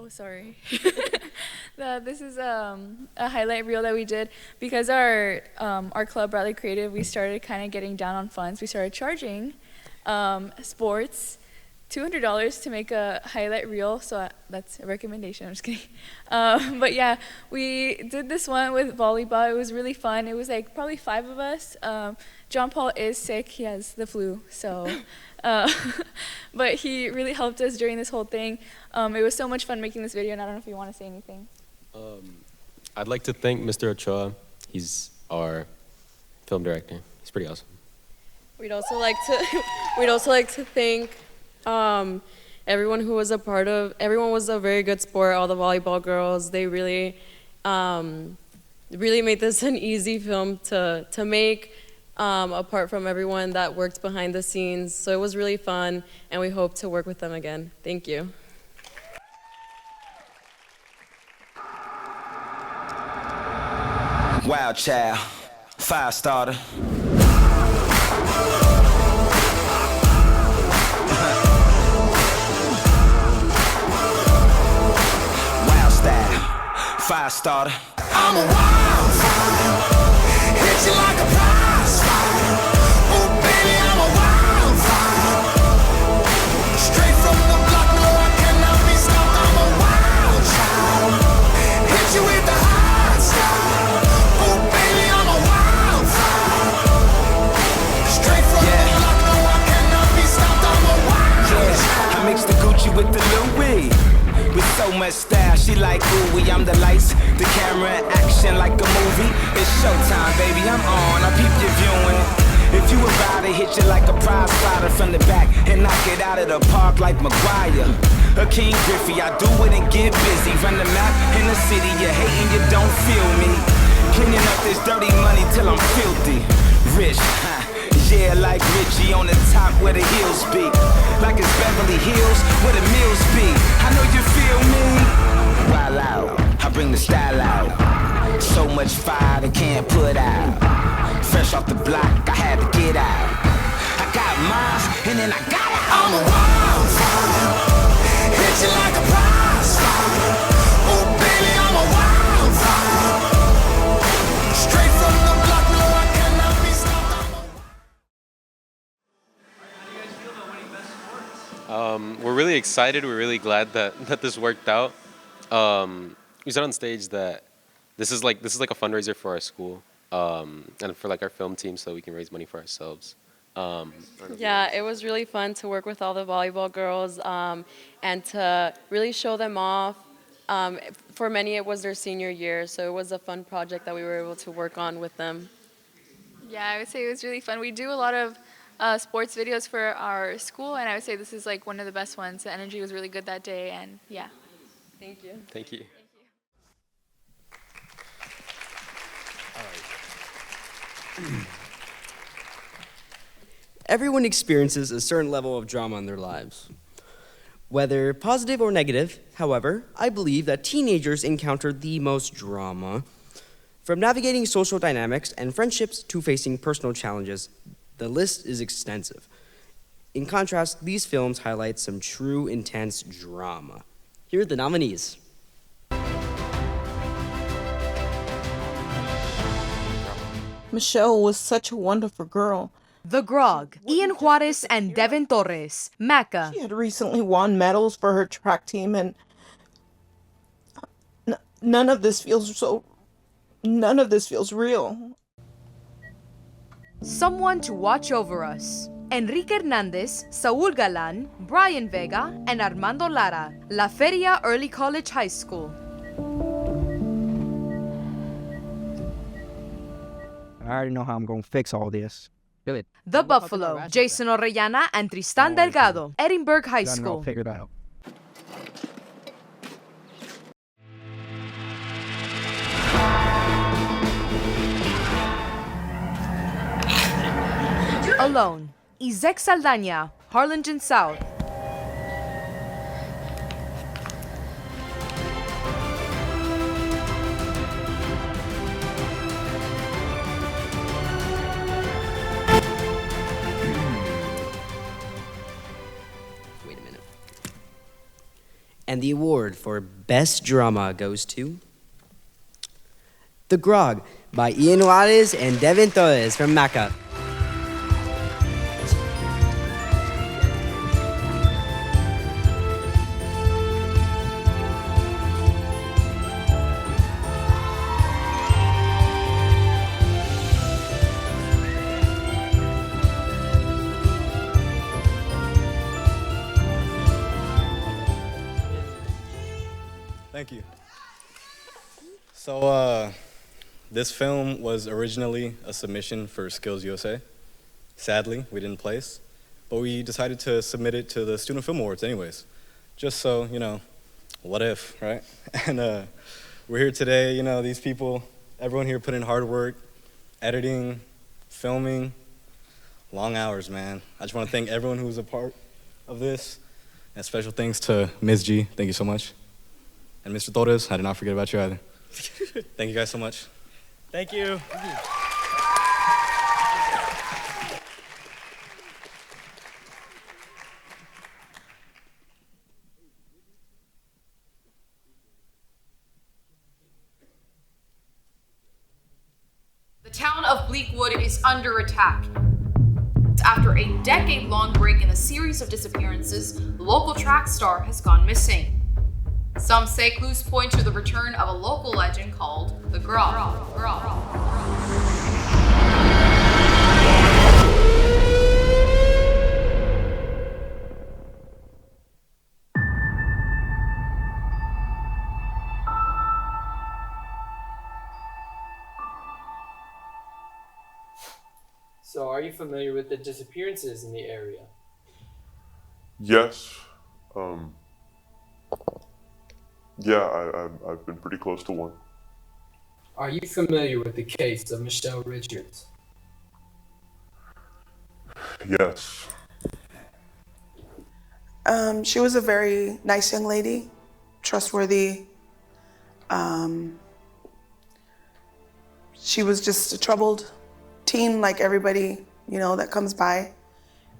Sorry. This is a highlight reel that we did because our club, Bradley Creative, we started kind of getting down on funds. We started charging sports $200 to make a highlight reel, so that's a recommendation. I'm just kidding. But yeah, we did this one with volleyball. It was really fun. It was like probably 5 of us. John Paul is sick. He has the flu, so. But he really helped us during this whole thing. It was so much fun making this video, and I don't know if you want to say anything.
I'd like to thank Mr. Ochoa. He's our film director. He's pretty awesome.
We'd also like to thank everyone who was a part of. Everyone was a very good sport. All the volleyball girls. They really made this an easy film to make. Apart from everyone that worked behind the scenes. So it was really fun, and we hope to work with them again. Thank you.
Wild child, fire starter. Wild style, fire starter. I'm a wildfire, hit you like a prize fire. Oh baby, I'm a wildfire. Straight from the block, no I cannot be stopped. I'm a wild child, hit you with the hard style. Oh baby, I'm a wildfire. Straight from the block, no I cannot be stopped. so much style, she like ooey. I'm the lights, the camera, and action like a movie. It's showtime, baby, I'm on, I peep your viewing. If you about to hit you like a prize fighter from the back and knock it out of the park like Maguire. A King Griffey, I do it and get busy. Run the map in the city, you hating, you don't feel me. Cleaning up this dirty money till I'm filthy. Rich, yeah, like Richie on the top where the hills be. Like it's Beverly Hills where the mills be. I know you feel me. Wild out, I bring the style out. So much fire they can't put out. Fresh off the block, I had to get out. I got mine, and then I got it. I'm a wildfire, hit you like a prize fighter. Oh baby, I'm a wildfire. Straight from the block, no I cannot be stopped.
We're really excited. We're really glad that this worked out. We said on stage that this is like a fundraiser for our school and for like our film team, so we can raise money for ourselves.
Yeah, it was really fun to work with all the volleyball girls and to really show them off. For many, it was their senior year, so it was a fun project that we were able to work on with them.
Yeah, I would say it was really fun. We do a lot of sports videos for our school, and I would say this is like one of the best ones. The energy was really good that day, and yeah.
Thank you.
Thank you.
Everyone experiences a certain level of drama in their lives. Whether positive or negative, however, I believe that teenagers encounter the most drama. From navigating social dynamics and friendships to facing personal challenges, the list is extensive. In contrast, these films highlight some true intense drama. Here are the nominees.
Michelle was such a wonderful girl.
The Grog, Ian Juarez and Devin Torres, Maca.
She had recently won medals for her track team, and none of this feels real.
Someone to Watch Over Us. Enrique Hernandez, Saúl Galán, Brian Vega, and Armando Lara, La Feria Early College High School.
I already know how I'm going to fix all this.
The Buffalo, Jason Orellana and Tristan Delgado, Edinburgh High School.
I'll figure it out.
Alone, Izek Saldaña, Harlingen South.
Wait a minute. And the award for Best Drama goes to The Grog by Ian Juarez and Devin Torres from Maca.
Thank you. So, this film was originally a submission for Skills USA. Sadly, we didn't place, but we decided to submit it to the Student Film Awards anyways, just so, you know, what if, right? And we're here today, you know, these people, everyone here put in hard work, editing, filming, long hours, man. I just want to thank everyone who was a part of this, and special thanks to Ms. G, thank you so much. And Mr. Torres, I did not forget about you either. Thank you guys so much.
Thank you.
The town of Bleakwood is under attack. After a decade-long break in a series of disappearances, the local track star has gone missing. Some say clues point to the return of a local legend called the Grog.
are you familiar with the disappearances in the area?
Yes. Yeah, I've been pretty close to one.
Are you familiar with the case of Michelle Richards?
Yes.
She was a very nice young lady, trustworthy. Um, she was just a troubled teen like everybody, you know, that comes by.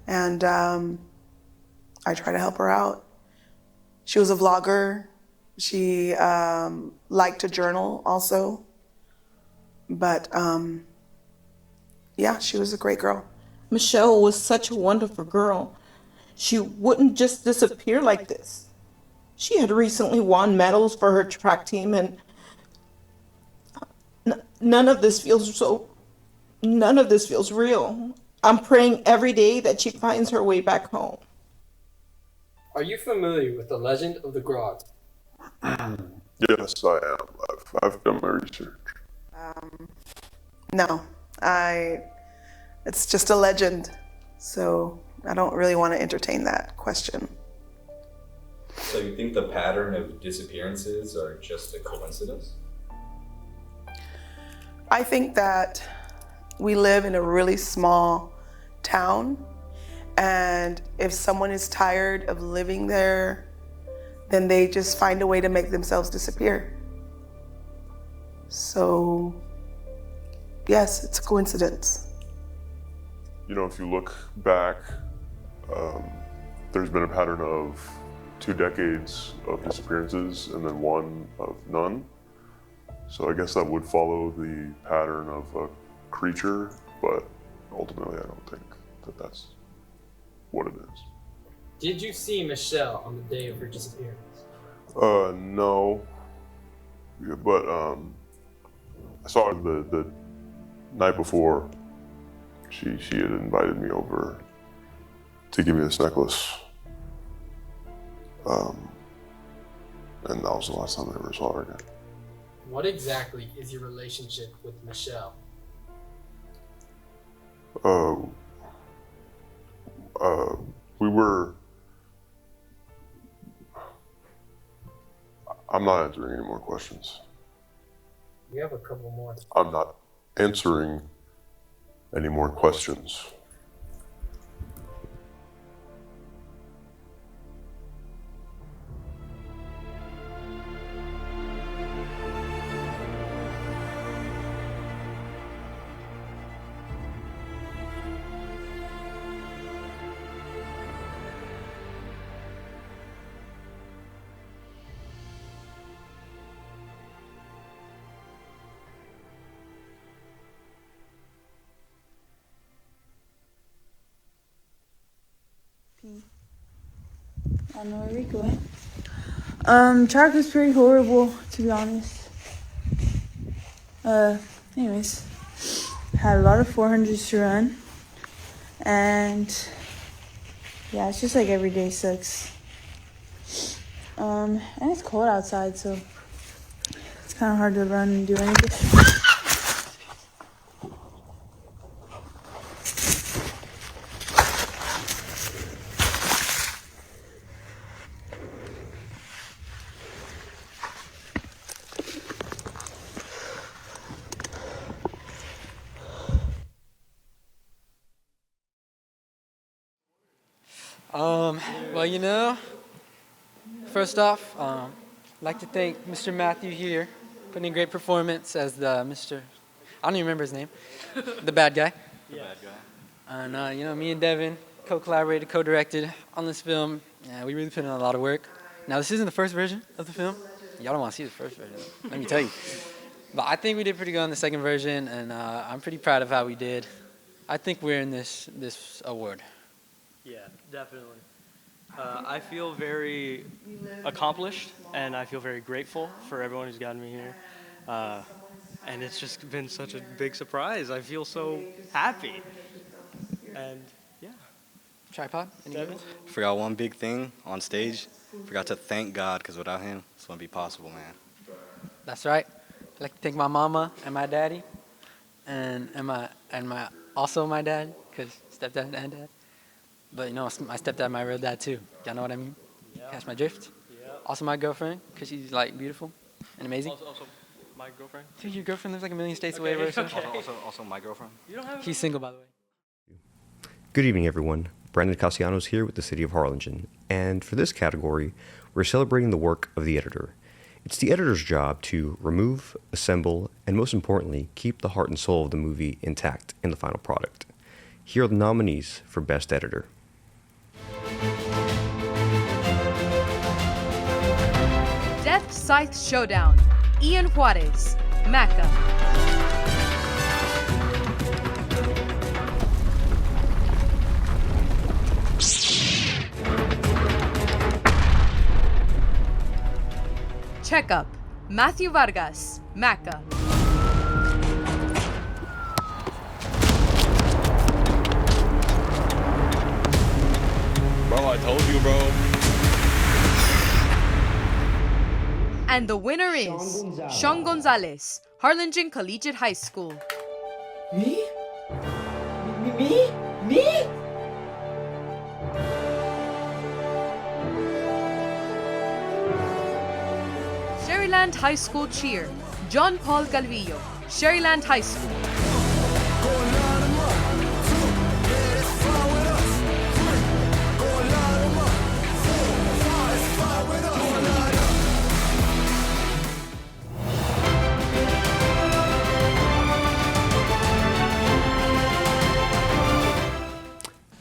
And I try to help her out. She was a vlogger. She liked to journal also. But yeah, she was a great girl.
Michelle was such a wonderful girl. She wouldn't just disappear like this. She had recently won medals for her track team, and none of this feels real. I'm praying every day that she finds her way back home.
Are you familiar with the legend of the Grot?
Yes, I am. I've done my research.
No, it's just a legend. So I don't really want to entertain that question.
So you think the pattern of disappearances are just a coincidence?
I think that we live in a really small town, and if someone is tired of living there, then they just find a way to make themselves disappear. So, yes, it's a coincidence.
You know, if you look back, there's been a pattern of 2 decades of disappearances and then 1 of none. So I guess that would follow the pattern of a creature, but ultimately I don't think that that's what it is.
Did you see Michelle on the day of her disappearance?
No. Yeah, but I saw her the night before. She had invited me over to give me this necklace. And that was the last time I ever saw her again.
What exactly is your relationship with Michelle?
We were... I'm not answering any more questions.
We have a couple more.
I'm not answering any more questions.
I don't know where Rico went. Track was pretty horrible, to be honest. Anyways, had a lot of 400s to run, and yeah, it's just like every day sucks. And it's cold outside, so it's kind of hard to run and do anything.
Well, you know, first off, I'd like to thank Mr. Matthew here, putting in a great performance as the Mr. I don't even remember his name, the bad guy.
The bad guy.
And, you know, me and Devin co-collaborated, co-directed on this film. Yeah, we really put in a lot of work. Now, this isn't the first version of the film. Y'all don't want to see the first version, let me tell you. But I think we did pretty good on the second version, and I'm pretty proud of how we did. I think we're in this award.
Yeah, definitely. I feel very accomplished, and I feel very grateful for everyone who's gotten me here. And it's just been such a big surprise. I feel so happy. And yeah.
Tripod?
Forgot one big thing on stage. Forgot to thank God, because without him, this wouldn't be possible, man.
That's right. I'd like to thank my mama and my daddy, and also my dad, because stepdad and dad. But you know, my stepdad, my real dad too. Y'all know what I mean? Yeah. Catch my drift? Yeah. Also my girlfriend, because she's like beautiful and amazing.
Also my girlfriend?
Dude, your girlfriend lives like a million states away, bro.
Okay.
Also my girlfriend.
You don't have
He's single, by the way.
Good evening, everyone. Brandon Castellanos here with the City of Harlingen, and for this category, we're celebrating the work of the editor. It's the editor's job to remove, assemble, and most importantly, keep the heart and soul of the movie intact in the final product. Here are the nominees for Best Editor.
Death Scythe Showdown, Ian Juarez, Maca. Checkup, Matthew Vargas, Maca.
Bro, I told you, bro.
And the winner is Sean Gonzalez, Harlingen Collegiate High School.
Me? Me?
Sherryland High School Cheer, John Paul Calvillo, Sherryland High School.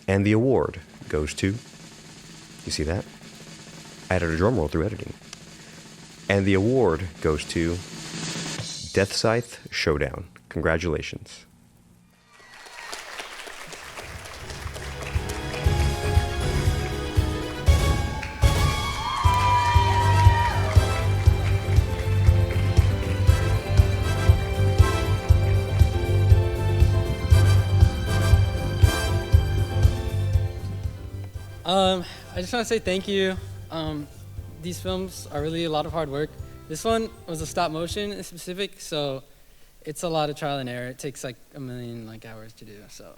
And the award goes to, you see that? I added a drum roll through editing. And the award goes to Death Scythe Showdown. Congratulations.
I just want to say thank you. These films are really a lot of hard work. This one was a stop motion in specific, so it's a lot of trial and error. It takes like a million hours to do, so.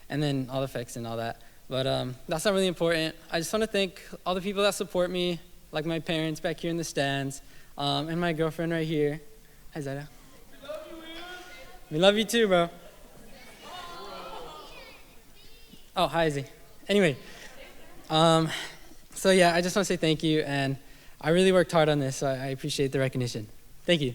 And then all the effects and all that. But that's not really important. I just want to thank all the people that support me, like my parents back here in the stands, and my girlfriend right here. Hi, Zara. We love you too, bro. Oh, hi, Izzy. Anyway, so yeah, I just want to say thank you, and I really worked hard on this, so I appreciate the recognition. Thank you.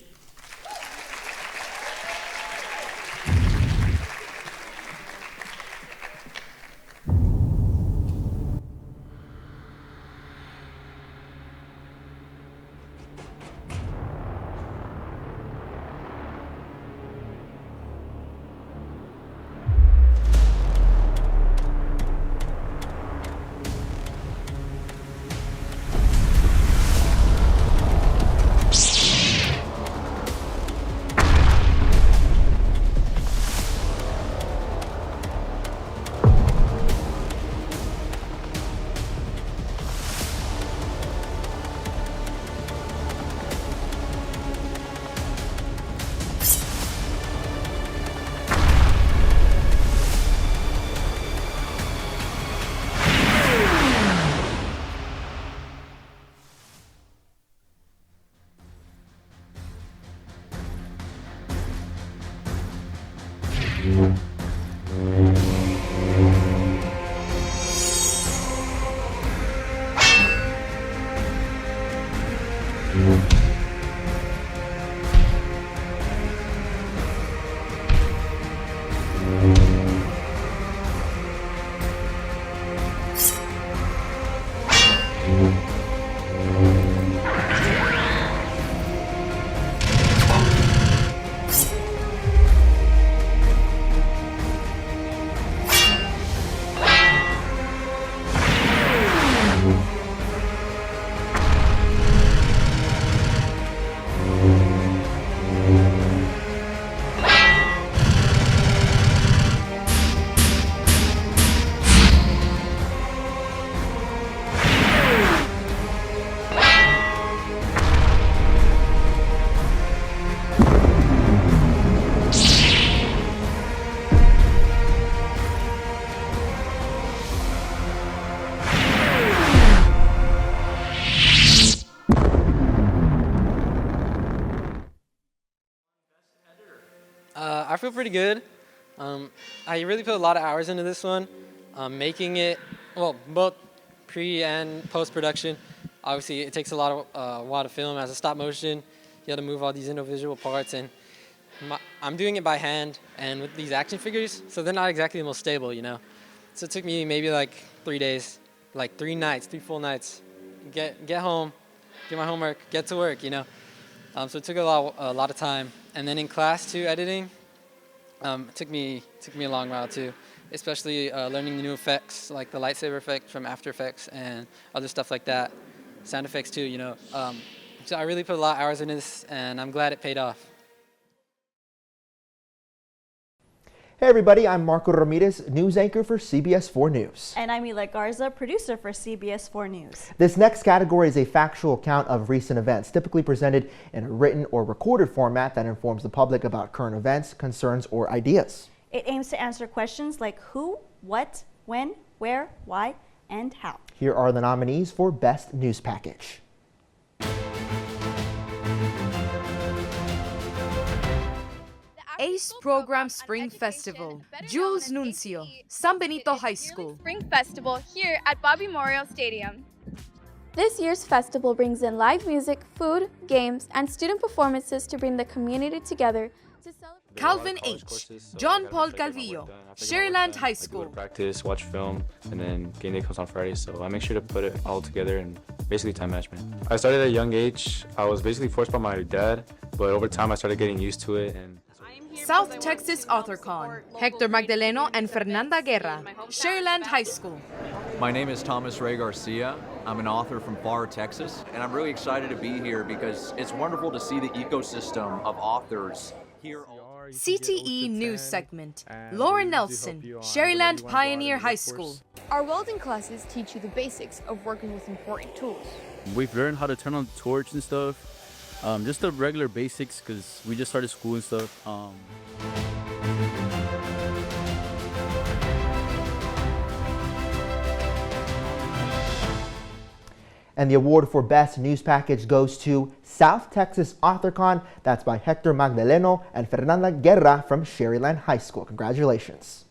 feel pretty good. I really put a lot of hours into this one, making it, well, both pre and post-production. Obviously, it takes a while to film as a stop motion. You have to move all these individual parts, and I'm doing it by hand and with these action figures, so they're not exactly the most stable, you know. So it took me maybe like 3 days, like 3 nights, 3 full nights. Get home, do my homework, get to work, you know. So it took a lot of time. And then in class too, editing, it took me a long while too, especially learning the new effects, like the lightsaber effect from After Effects and other stuff like that. Sound effects too, you know. So I really put a lot of hours into this, and I'm glad it paid off.
Hey everybody, I'm Marco Ramirez, news anchor for CBS 4 News.
And I'm Ela Garza, producer for CBS 4 News.
This next category is a factual account of recent events, typically presented in a written or recorded format that informs the public about current events, concerns, or ideas.
It aims to answer questions like who, what, when, where, why, and how.
Here are the nominees for Best News Package.
ACE Program Spring Festival, Jules Nuncio, San Benito High School.
Spring Festival here at Bobby Memorial Stadium.
This year's festival brings in live music, food, games, and student performances to bring the community together to celebrate.
Calvin H., John Paul Calvillo, Sherryland High School.
Practice, watch film, and then game day comes on Friday, so I make sure to put it all together and basically time management. I started at a young age. I was basically forced by my dad, but over time I started getting used to it. And
South Texas AuthorCon, Hector Magdaleno and Fernanda Guerra, Sherryland High School.
My name is Thomas Ray Garcia. I'm an author from Far, Texas, and I'm really excited to be here because it's wonderful to see the ecosystem of authors here.
CTE News Segment, Lauren Nelson, Sherryland Pioneer High School.
Our welding classes teach you the basics of working with important tools.
We've learned how to turn on the torch and stuff. Just the regular basics because we just started school and stuff.
And the award for Best News Package goes to South Texas AuthorCon. That's by Hector Magdaleno and Fernanda Guerra from Sherryland High School. Congratulations.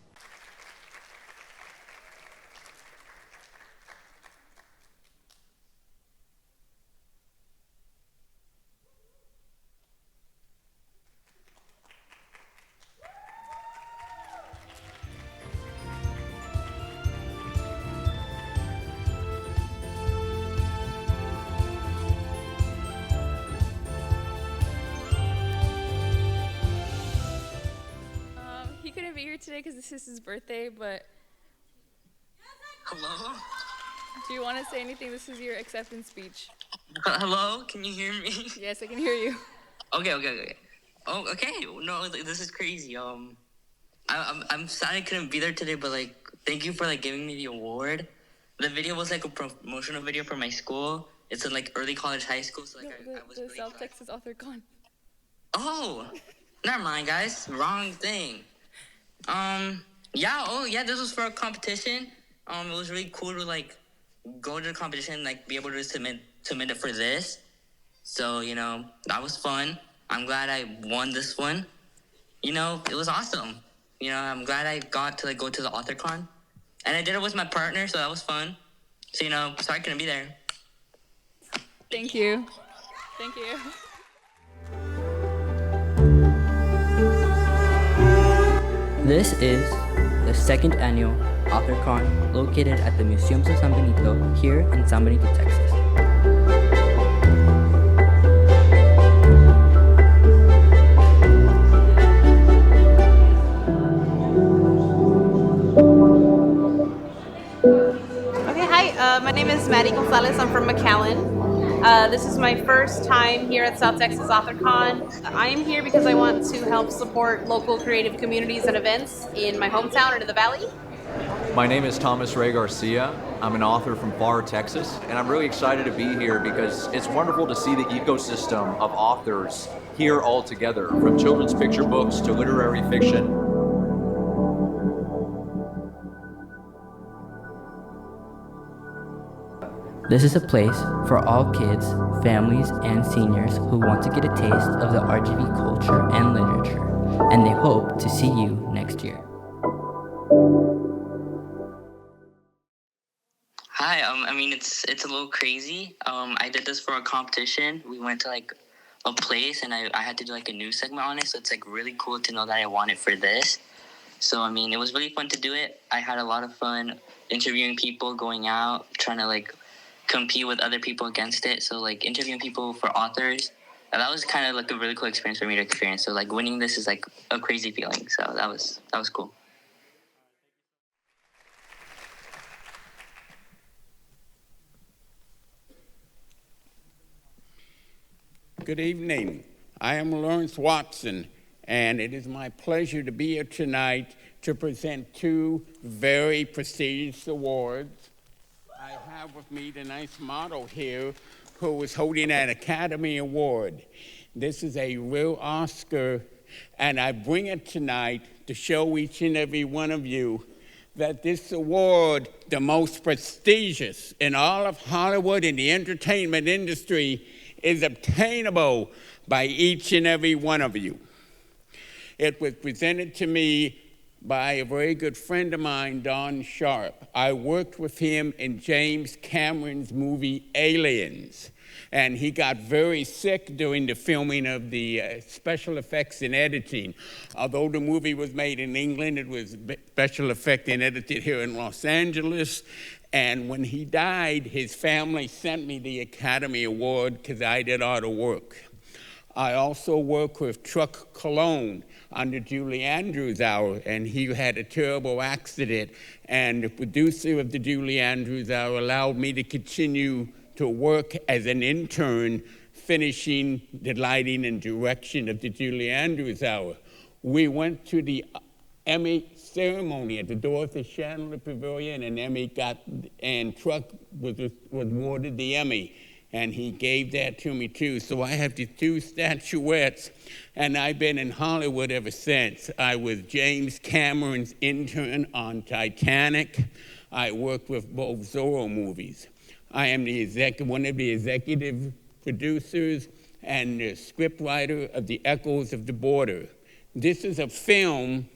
He couldn't be here today because this is his birthday, but...
Hello?
Do you want to say anything? This is your acceptance speech.
Hello? Can you hear me?
Yes, I can hear you.
Okay. Oh, okay. No, this is crazy. I'm sad I couldn't be there today, but like, thank you for like giving me the award. The video was like a promotional video for my school. It's in like early college high school, so like I was really
South Texas AuthorCon.
Oh, never mind, guys. Wrong thing. Yeah, this was for a competition. It was really cool to like go to the competition, like be able to submit it for this. So, you know, that was fun. I'm glad I won this one. You know, it was awesome. You know, I'm glad I got to like go to the AuthorCon. And I did it with my partner, so that was fun. So, you know, sorry I couldn't be there.
Thank you. Thank you.
This is the second annual AuthorCon located at the Museums of San Benito here in San Benito, Texas.
Okay, hi, my name is Maddie Gonzalez. I'm from McAllen. This is my first time here at South Texas AuthorCon. I am here because I want to help support local creative communities and events in my hometown and in the Valley.
My name is Thomas Ray Garcia. I'm an author from Far, Texas, and I'm really excited to be here because it's wonderful to see the ecosystem of authors here all together, from children's picture books to literary fiction.
This is a place for all kids, families, and seniors who want to get a taste of the RGV culture and literature. and they hope to see you next year.
Hi, I mean it's a little crazy. I did this for a competition. We went to like a place and I had to do like a news segment on it, so it's like really cool to know that I won it for this. So I mean it was really fun to do it. I had a lot of fun interviewing people, going out, trying to like compete with other people against it. So like interviewing people for authors. And that was kind of like a really cool experience for me to experience. So like winning this is like a crazy feeling. So that was cool.
Good evening. I am Lawrence Watson, and it is my pleasure to be here tonight to present two very prestigious awards. I have with me the nice model here who is holding an Academy Award. This is a real Oscar, and I bring it tonight to show each and every one of you that this award, the most prestigious in all of Hollywood and the entertainment industry, is obtainable by each and every one of you. It was presented to me by a very good friend of mine, Don Sharp. I worked with him in James Cameron's movie Aliens, and he got very sick during the filming of the special effects and editing. Although the movie was made in England, it was special effect and edited here in Los Angeles. And when he died, his family sent me the Academy Award because I did all the work. I also work with Truck Cologne on the Julie Andrews Hour, and he had a terrible accident. And the producer of the Julie Andrews Hour allowed me to continue to work as an intern, finishing the lighting and direction of the Julie Andrews Hour. We went to the Emmy ceremony at the Dorothy Chandler Pavilion, and Truck was awarded the Emmy, and he gave that to me too. So I have the two statuettes, and I've been in Hollywood ever since. I was James Cameron's intern on Titanic. I worked with both Zorro movies. I am one of the executive producers and the scriptwriter of The Echoes of the Border. This is a film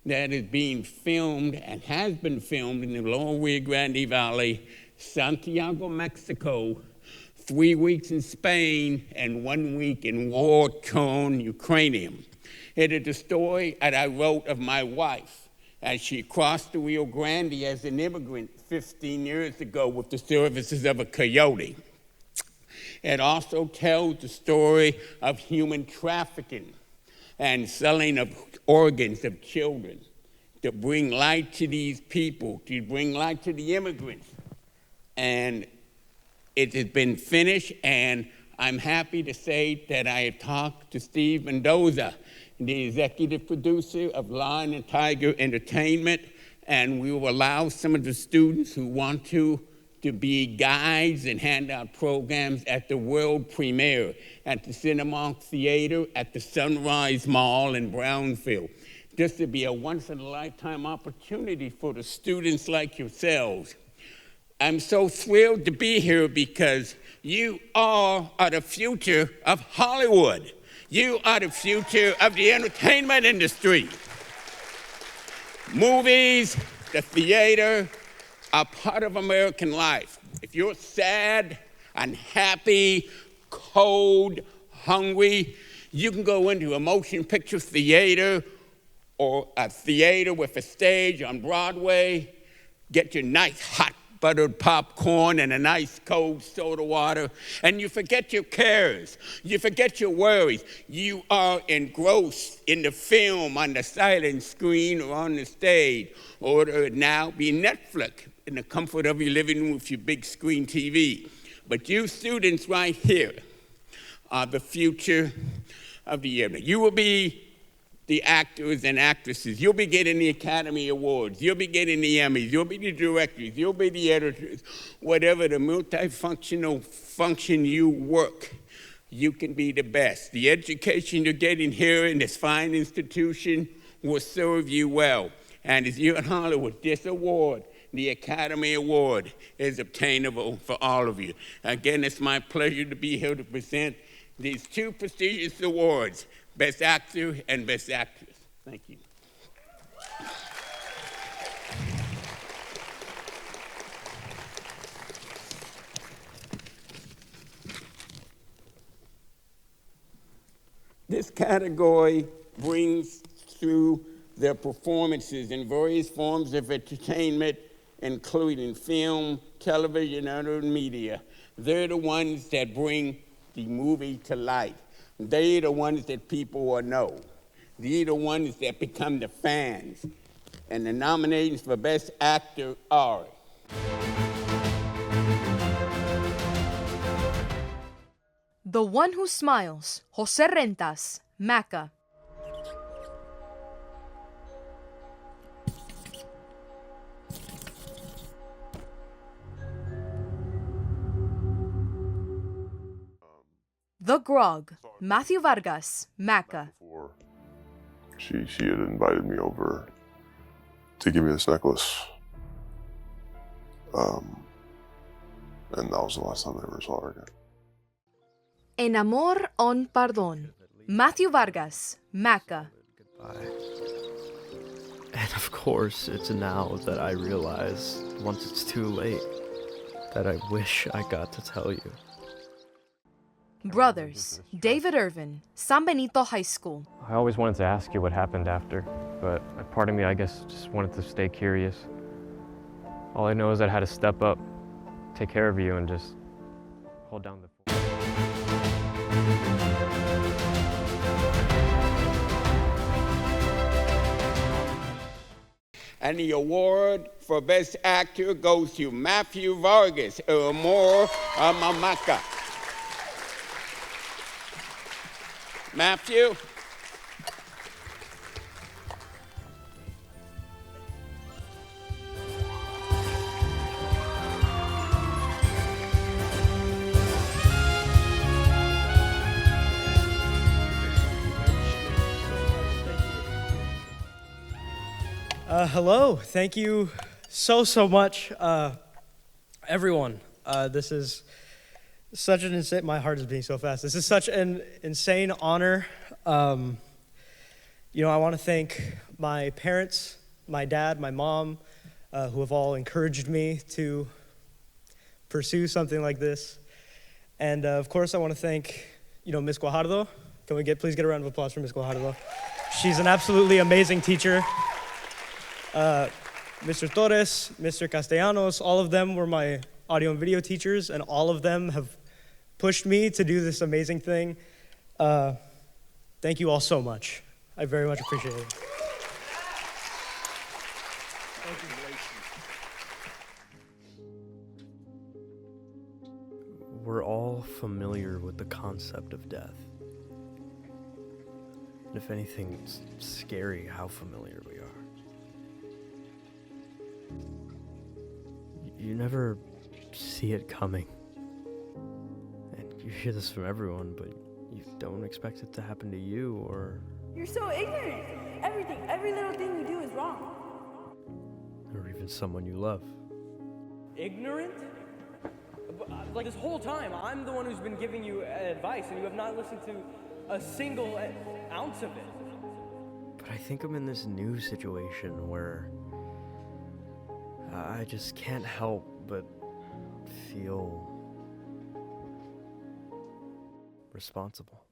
that is being filmed and has been filmed in the lower Rio Grande Valley, Santiago, Mexico, 3 weeks in Spain, and 1 week in war-torn Ukraine. It is the story that I wrote of my wife as she crossed the Rio Grande as an immigrant 15 years ago with the services of a coyote. It also tells the story of human trafficking and selling of organs of children, to bring light to these people, to bring light to the immigrants. And it has been finished, and I'm happy to say that I have talked to Steve Mendoza, the executive producer of Lion and Tiger Entertainment, and we will allow some of the students who want to be guides and hand out programs at the world premiere at the Cinemark Theater at the Sunrise Mall in Brownfield. This would be a once-in-a-lifetime opportunity for the students like yourselves. I'm so thrilled to be here because you all are the future of Hollywood. You are the future of the entertainment industry. Movies, the theater, are part of American life. If you're sad, unhappy, cold, hungry, you can go into a motion picture theater or a theater with a stage on Broadway, get your nice hot buttered popcorn and a nice cold soda water, and you forget your cares, you forget your worries. You are engrossed in the film on the silent screen or on the stage, or it would now be Netflix in the comfort of your living room with your big screen TV. But you students right here are the future of the year. You will be the actors and actresses. You'll be getting the Academy Awards. You'll be getting the Emmys. You'll be the directors. You'll be the editors. Whatever the multifunctional function you work, you can be the best. The education you're getting here in this fine institution will serve you well. And as you're in Hollywood, this award, the Academy Award, is obtainable for all of you. Again, it's my pleasure to be here to present these two prestigious awards. Best Actor, and Best Actress. Thank you. This category brings through their performances in various forms of entertainment, including film, television, and other media. They're the ones that bring the movie to life. They're the ones that people will know. They're the ones that become the fans. And the nominations for Best Actor are
The One Who Smiles, Jose Rentas, Maca. The Grog, Matthew Vargas, Maca.
She had invited me over to give me this necklace. And that was the last time I ever saw her again.
En Amor on Pardon, Matthew Vargas, Maca.
And of course, it's now that I realize, once it's too late, that I wish I got to tell you.
Brothers, David Irvin, San Benito High School.
I always wanted to ask you what happened after, but a part of me, I guess, just wanted to stay curious. All I know is that I had to step up, take care of you, and just hold down the fort.
And the award for Best Actor goes to Matthew Vargas, Amor Mamaka. Matthew?
Hello, thank you so much, everyone. This is such an insane, my heart is beating so fast. This is such an insane honor. I want to thank my parents, my dad, my mom, who have all encouraged me to pursue something like this. And of course, I want to thank, Ms. Guajardo. Can we please get a round of applause for Ms. Guajardo? She's an absolutely amazing teacher. Mr. Torres, Mr. Castellanos, all of them were my audio and video teachers, and all of them have pushed me to do this amazing thing. Thank you all so much. I very much appreciate it. Thank you.
We're all familiar with the concept of death. And if anything, it's scary how familiar we are. You never see it coming. And you hear this from everyone, but you don't expect it to happen to you or...
You're so ignorant. Every little thing you do is wrong.
or even someone you love.
Ignorant? Like this whole time, I'm the one who's been giving you advice, and you have not listened to a single ounce of it.
But I think I'm in this new situation where I just can't help but feel responsible.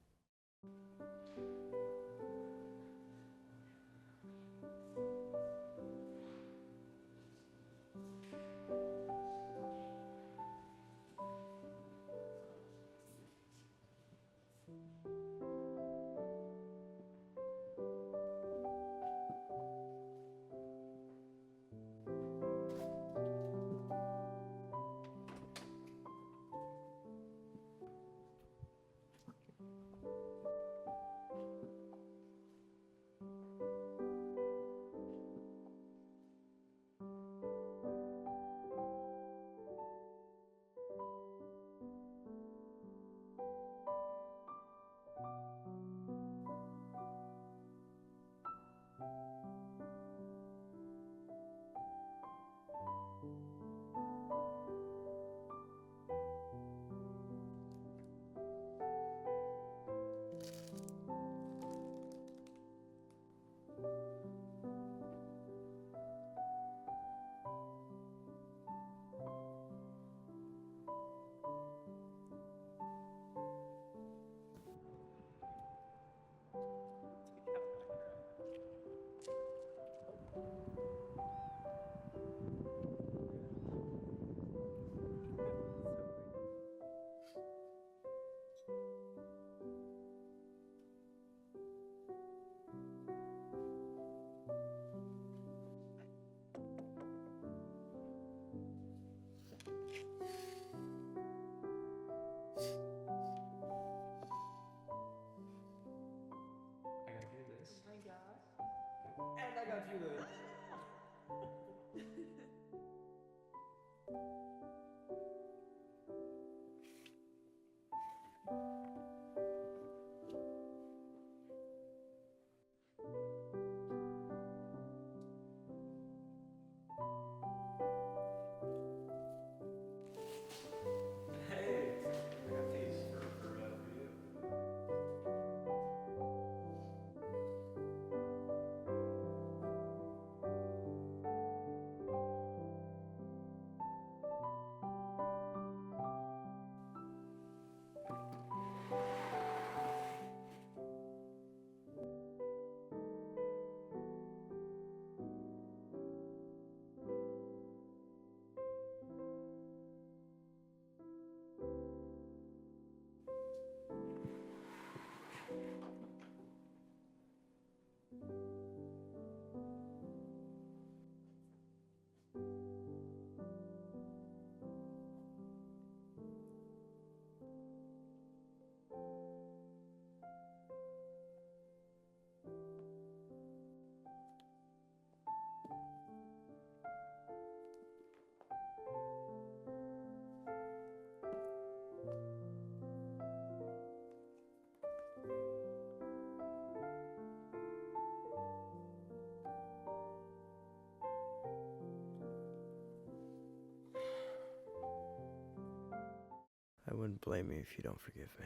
I wouldn't blame you if you don't forgive me.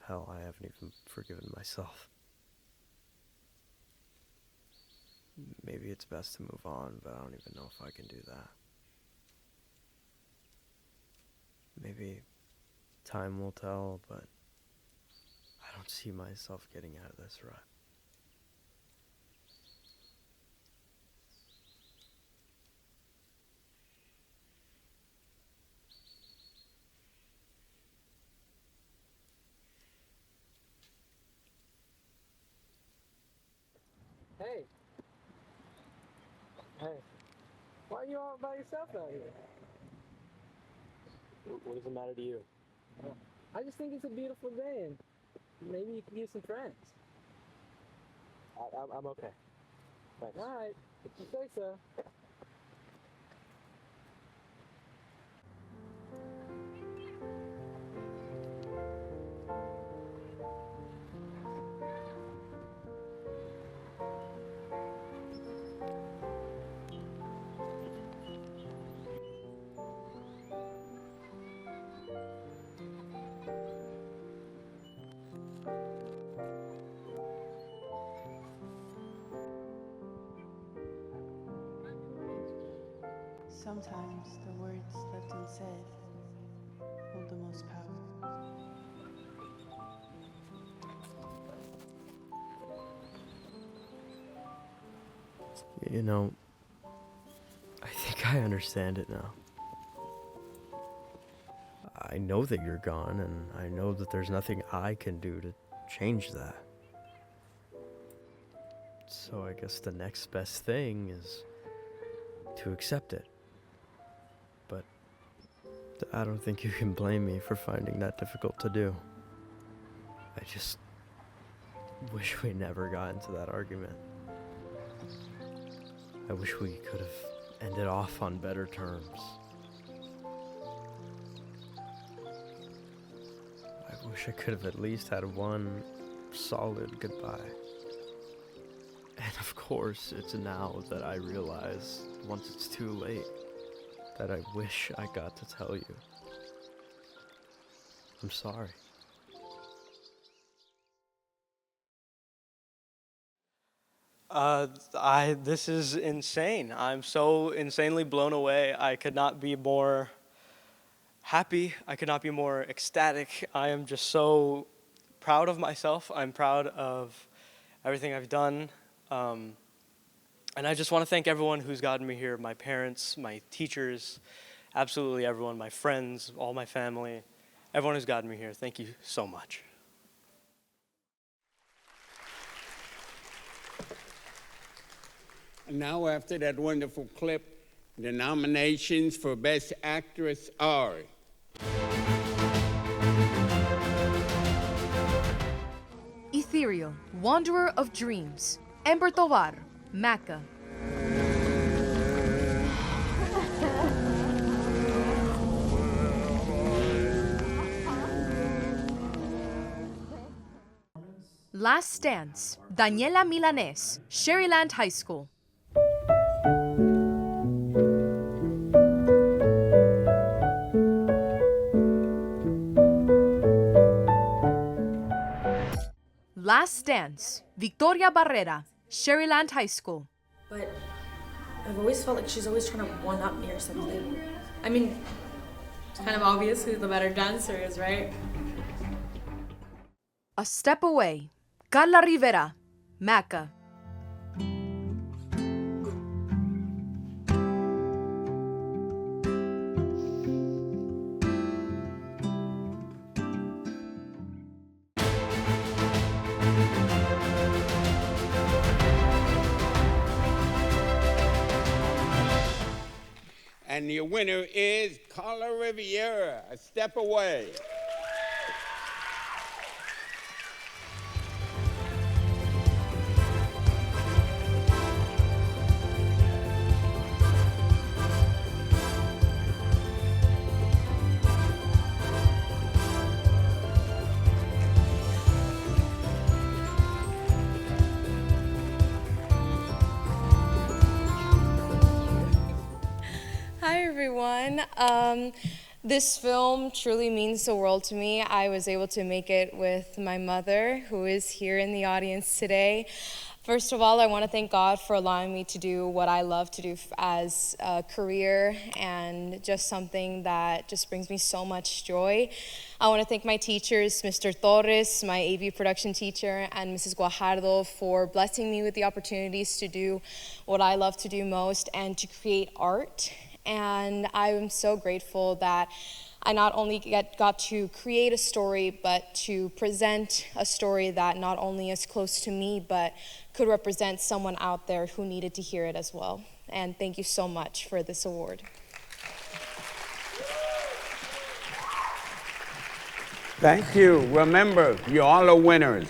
Hell, I haven't even forgiven myself. Maybe it's best to move on, but I don't even know if I can do that. Maybe time will tell, but I don't see myself getting out of this rut.
Hey. Hey. Why are you all by yourself out here?
What does it matter to you?
I just think it's a beautiful day and maybe you can get some friends.
I'm okay. Thanks.
Alright, if you say so.
Sometimes the words left unsaid hold the most power.
You know, I think I understand it now. I know that you're gone, and I know that there's nothing I can do to change that. So I guess the next best thing is to accept it. But I don't think you can blame me for finding that difficult to do. I just wish we never got into that argument. I wish we could have ended off on better terms. I wish I could have at least had one solid goodbye. And of course, it's now that I realize, once it's too late, that I wish I got to tell you. I'm sorry.
This is insane. I'm so insanely blown away. I could not be more happy. I could not be more ecstatic. I am just so proud of myself. I'm proud of everything I've done. And I just want to thank everyone who's gotten me here, my parents, my teachers, absolutely everyone, my friends, all my family, everyone who's gotten me here. Thank you so much.
And now, after that wonderful clip, the nominations for Best Actress are
Ethereal, Wanderer of Dreams, Ember Tovar, Maca. Last Stance, Daniela Milanes, Sherryland High School. Last Dance, Victoria Barrera, Sherryland High School.
But I've always felt like she's always trying to one-up me or something. I mean, it's kind of obvious who the better dancer is, right?
A Step Away, Carla Rivera, Maca.
And your winner is Carla Riviera, A Step Away.
Hi, everyone. This film truly means the world to me. I was able to make it with my mother, who is here in the audience today. First of all, I want to thank God for allowing me to do what I love to do as a career and just something that just brings me so much joy. I want to thank my teachers, Mr. Torres, my AV production teacher, and Mrs. Guajardo for blessing me with the opportunities to do what I love to do most and to create art. And I am so grateful that I not only got to create a story, but to present a story that not only is close to me, but could represent someone out there who needed to hear it as well. And thank you so much for this award.
Thank you. Remember, you all are winners.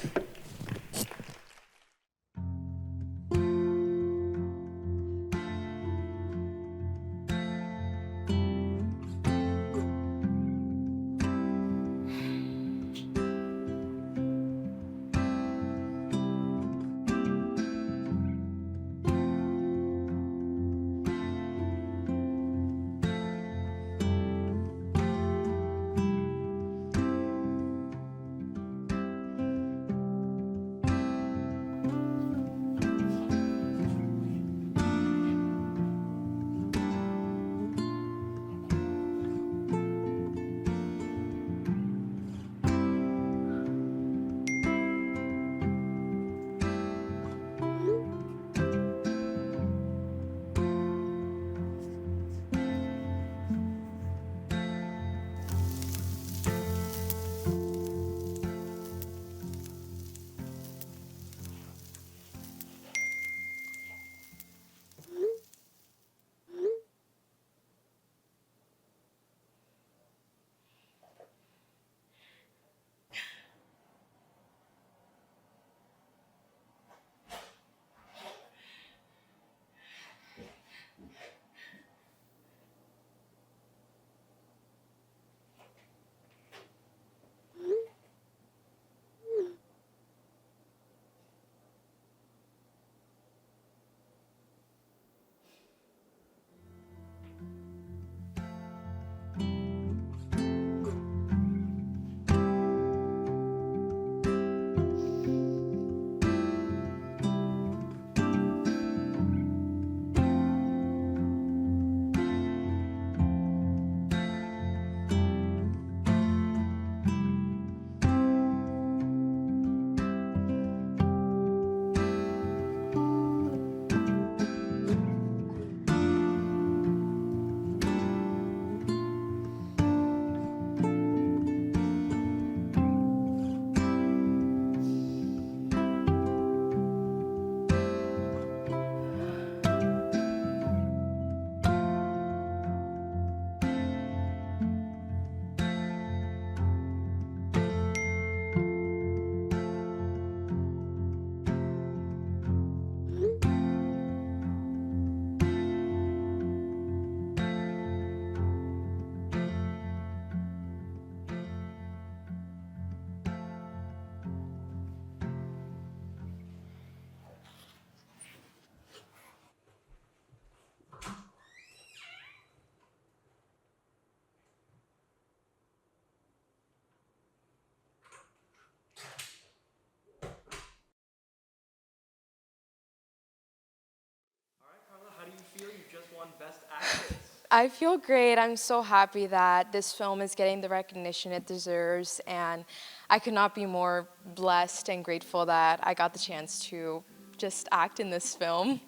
I feel great. I'm so happy that this film is getting the recognition it deserves, and I could not be more blessed and grateful that I got the chance to just act in this film.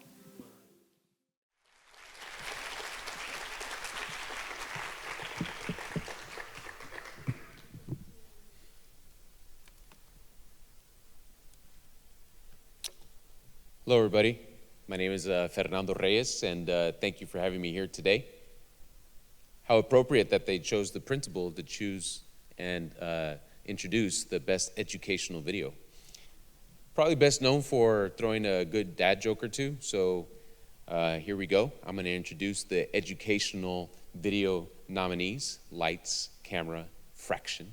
Hello, everybody. My name is Fernando Reyes, and thank you for having me here today. How appropriate that they chose the principal to choose and introduce the best educational video. Probably best known for throwing a good dad joke or two, so here we go. I'm going to introduce the educational video nominees: Lights, Camera, Fraction.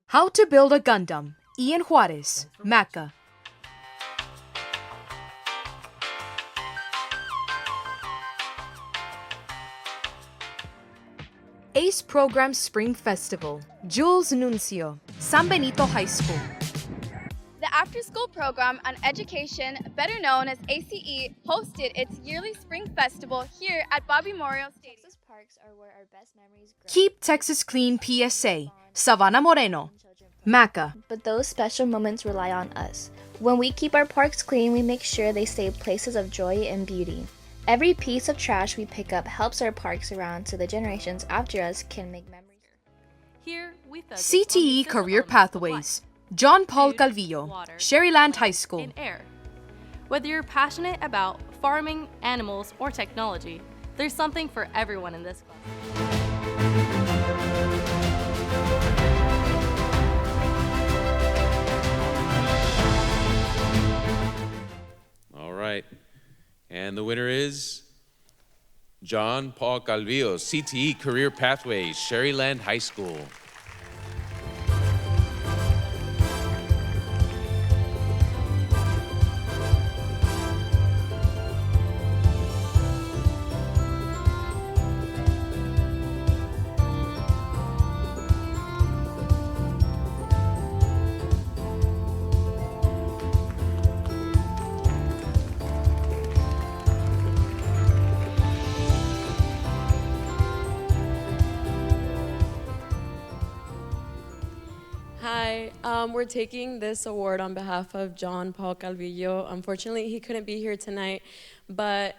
How to Build a Gundam, Ian Juarez, Maca. ACE Program Spring Festival, Jules Nuncio, San Benito High School.
The after-school program on education, better known as ACE, hosted its yearly spring festival here at Bobby Memorial Stadium.
Texas parks are where our best memories grow.
Keep Texas Clean PSA, Savannah Moreno, MACA.
But those special moments rely on us. When we keep our parks clean, we make sure they stay places of joy and beauty. Every piece of trash we pick up helps our parks around so the generations after us can make memories.
Here we CTE Career Pathways, John Paul Calvillo, Sherryland High School.
And air. Whether you're passionate about farming, animals, or technology, there's something for everyone in this class.
All right. And the winner is John Paul Calvillo, CTE Career Pathways, Sherryland High School.
Hi, we're taking this award on behalf of John Paul Calvillo. Unfortunately, he couldn't be here tonight, but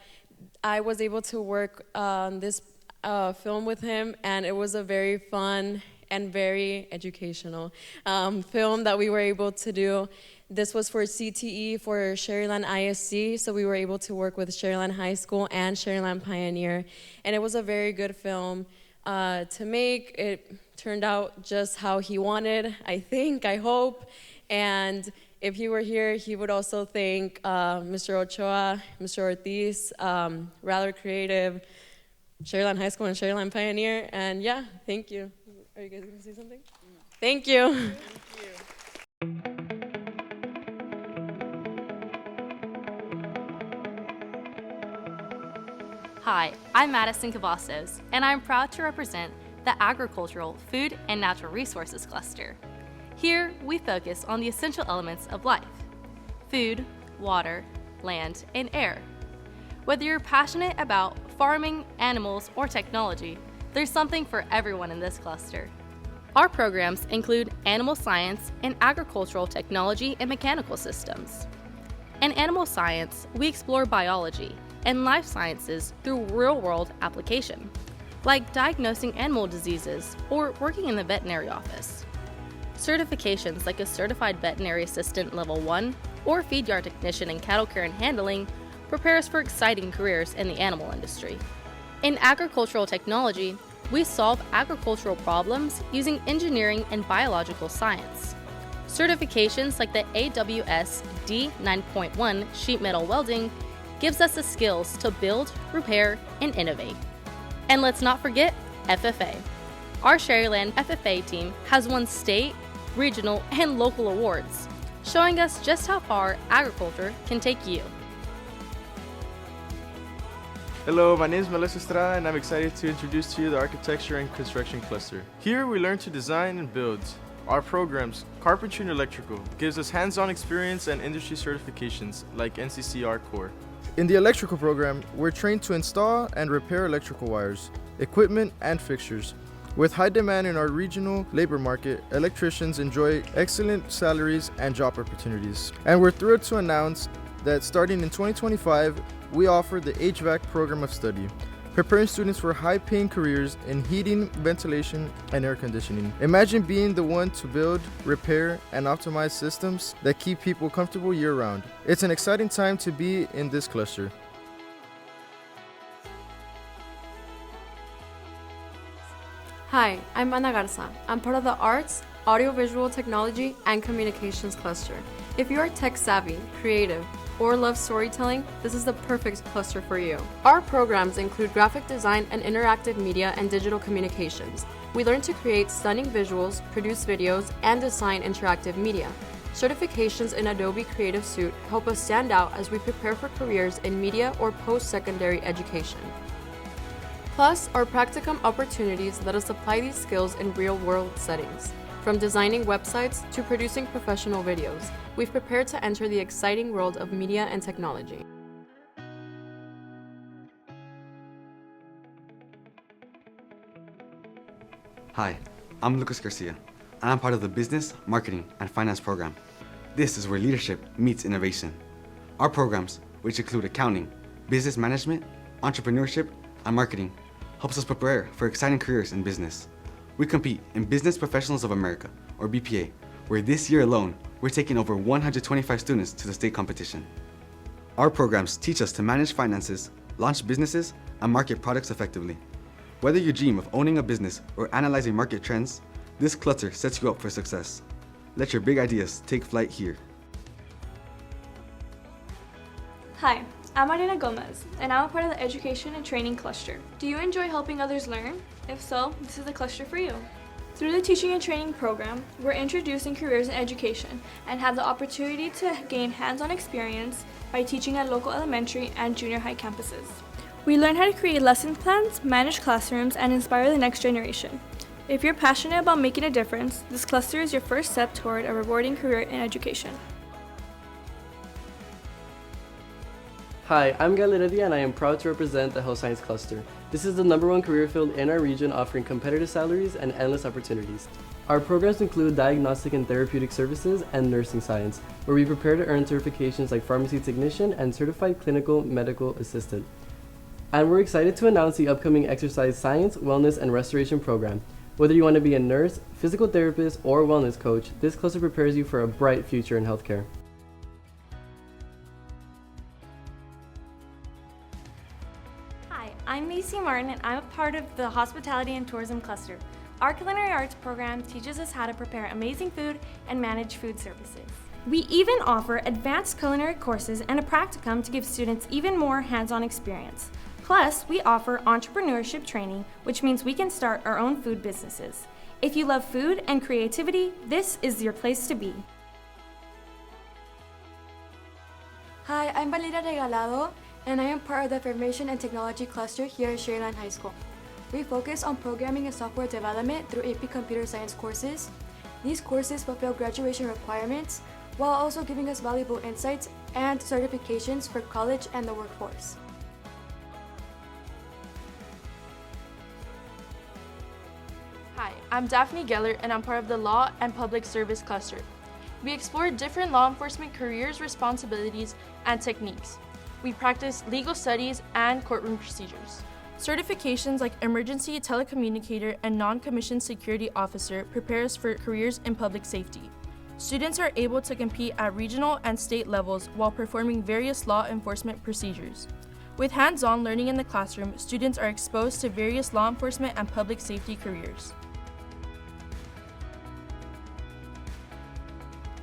I was able to work on this film with him, and it was a very fun and very educational film that we were able to do. This was for CTE for Sherryland ISC, so we were able to work with Sherryland High School and Sherryland Pioneer, and it was a very good film to make. It turned out just how he wanted, I think, I hope. And if he were here, he would also thank Mr. Ochoa, Mr. Ortiz, Rather Creative, Sherryland High School, and Sherryland Pioneer. And yeah, thank you. Are you guys going to say something? Thank you.
Hi, I'm Madison Cavazos, and I'm proud to represent the Agricultural, Food, and Natural Resources Cluster. Here, we focus on the essential elements of life: food, water, land, and air. Whether you're passionate about farming, animals, or technology, there's something for everyone in this cluster. Our programs include animal science and agricultural technology and mechanical systems. In animal science, we explore biology and life sciences through real-world application, like diagnosing animal diseases or working in the veterinary office. Certifications like a Certified Veterinary Assistant Level 1 or Feed Yard Technician in Cattle Care and Handling prepare us for exciting careers in the animal industry. In agricultural technology, we solve agricultural problems using engineering and biological science. Certifications like the AWS D9.1 Sheet Metal Welding gives us the skills to build, repair, and innovate. And let's not forget FFA. Our Sherryland FFA team has won state, regional, and local awards, showing us just how far agriculture can take you.
Hello, my name is Melissa Estrada, and I'm excited to introduce to you the Architecture and Construction Cluster. Here we learn to design and build. Our programs, Carpentry and Electrical, gives us hands-on experience and industry certifications like NCCR Core. In the electrical program, we're trained to install and repair electrical wires, equipment, and fixtures. With high demand in our regional labor market, electricians enjoy excellent salaries and job opportunities. And we're thrilled to announce that starting in 2025, we offer the HVAC program of study, preparing students for high-paying careers in heating, ventilation, and air conditioning. Imagine being the one to build, repair, and optimize systems that keep people comfortable year-round. It's an exciting time to be in this cluster.
Hi, I'm Ana Garza. I'm part of the Arts, Audiovisual Technology, and Communications cluster. If you are tech-savvy, creative, or love storytelling, this is the perfect cluster for you. Our programs include graphic design and interactive media and digital communications. We learn to create stunning visuals, produce videos, and design interactive media. Certifications in Adobe Creative Suite help us stand out as we prepare for careers in media or post-secondary education. Plus, our practicum opportunities let us apply these skills in real-world settings. From designing websites to producing professional videos, we've prepared to enter the exciting world of media and technology.
Hi, I'm Lucas Garcia, and I'm part of the Business, Marketing, and Finance program. This is where leadership meets innovation. Our programs, which include accounting, business management, entrepreneurship, and marketing, helps us prepare for exciting careers in business. We compete in Business Professionals of America, or BPA, where this year alone, we're taking over 125 students to the state competition. Our programs teach us to manage finances, launch businesses, and market products effectively. Whether you dream of owning a business or analyzing market trends, this cluster sets you up for success. Let your big ideas take flight here.
Hi, I'm Marina Gomez, and I'm a part of the Education and Training Cluster. Do you enjoy helping others learn? If so, this is the cluster for you. Through the Teaching and Training program, we're introducing careers in education and have the opportunity to gain hands-on experience by teaching at local elementary and junior high campuses. We learn how to create lesson plans, manage classrooms, and inspire the next generation. If you're passionate about making a difference, this cluster is your first step toward a rewarding career in education.
Hi, I'm Gael Heredia, and I am proud to represent the Health Science Cluster. This is the #1 career field in our region, offering competitive salaries and endless opportunities. Our programs include diagnostic and therapeutic services and nursing science, where we prepare to earn certifications like pharmacy technician and certified clinical medical assistant. And we're excited to announce the upcoming exercise science, wellness, and restoration program. Whether you want to be a nurse, physical therapist, or wellness coach, this cluster prepares you for a bright future in healthcare.
Hi, I'm Macy Martin, and I'm a part of the Hospitality and Tourism Cluster. Our culinary arts program teaches us how to prepare amazing food and manage food services. We even offer advanced culinary courses and a practicum to give students even more hands-on experience. Plus, we offer entrepreneurship training, which means we can start our own food businesses. If you love food and creativity, this is your place to be.
Hi, I'm Valeria Regalado, and I am part of the Information and Technology Cluster here at Sharyland High School. We focus on programming and software development through AP Computer Science courses. These courses fulfill graduation requirements, while also giving us valuable insights and certifications for college and the workforce.
Hi, I'm Daphne Geller, and I'm part of the Law and Public Service Cluster. We explore different law enforcement careers, responsibilities, and techniques. We practice legal studies and courtroom procedures. Certifications like Emergency Telecommunicator and Non-Commissioned Security Officer prepare us for careers in public safety. Students are able to compete at regional and state levels while performing various law enforcement procedures. With hands-on learning in the classroom, students are exposed to various law enforcement and public safety careers.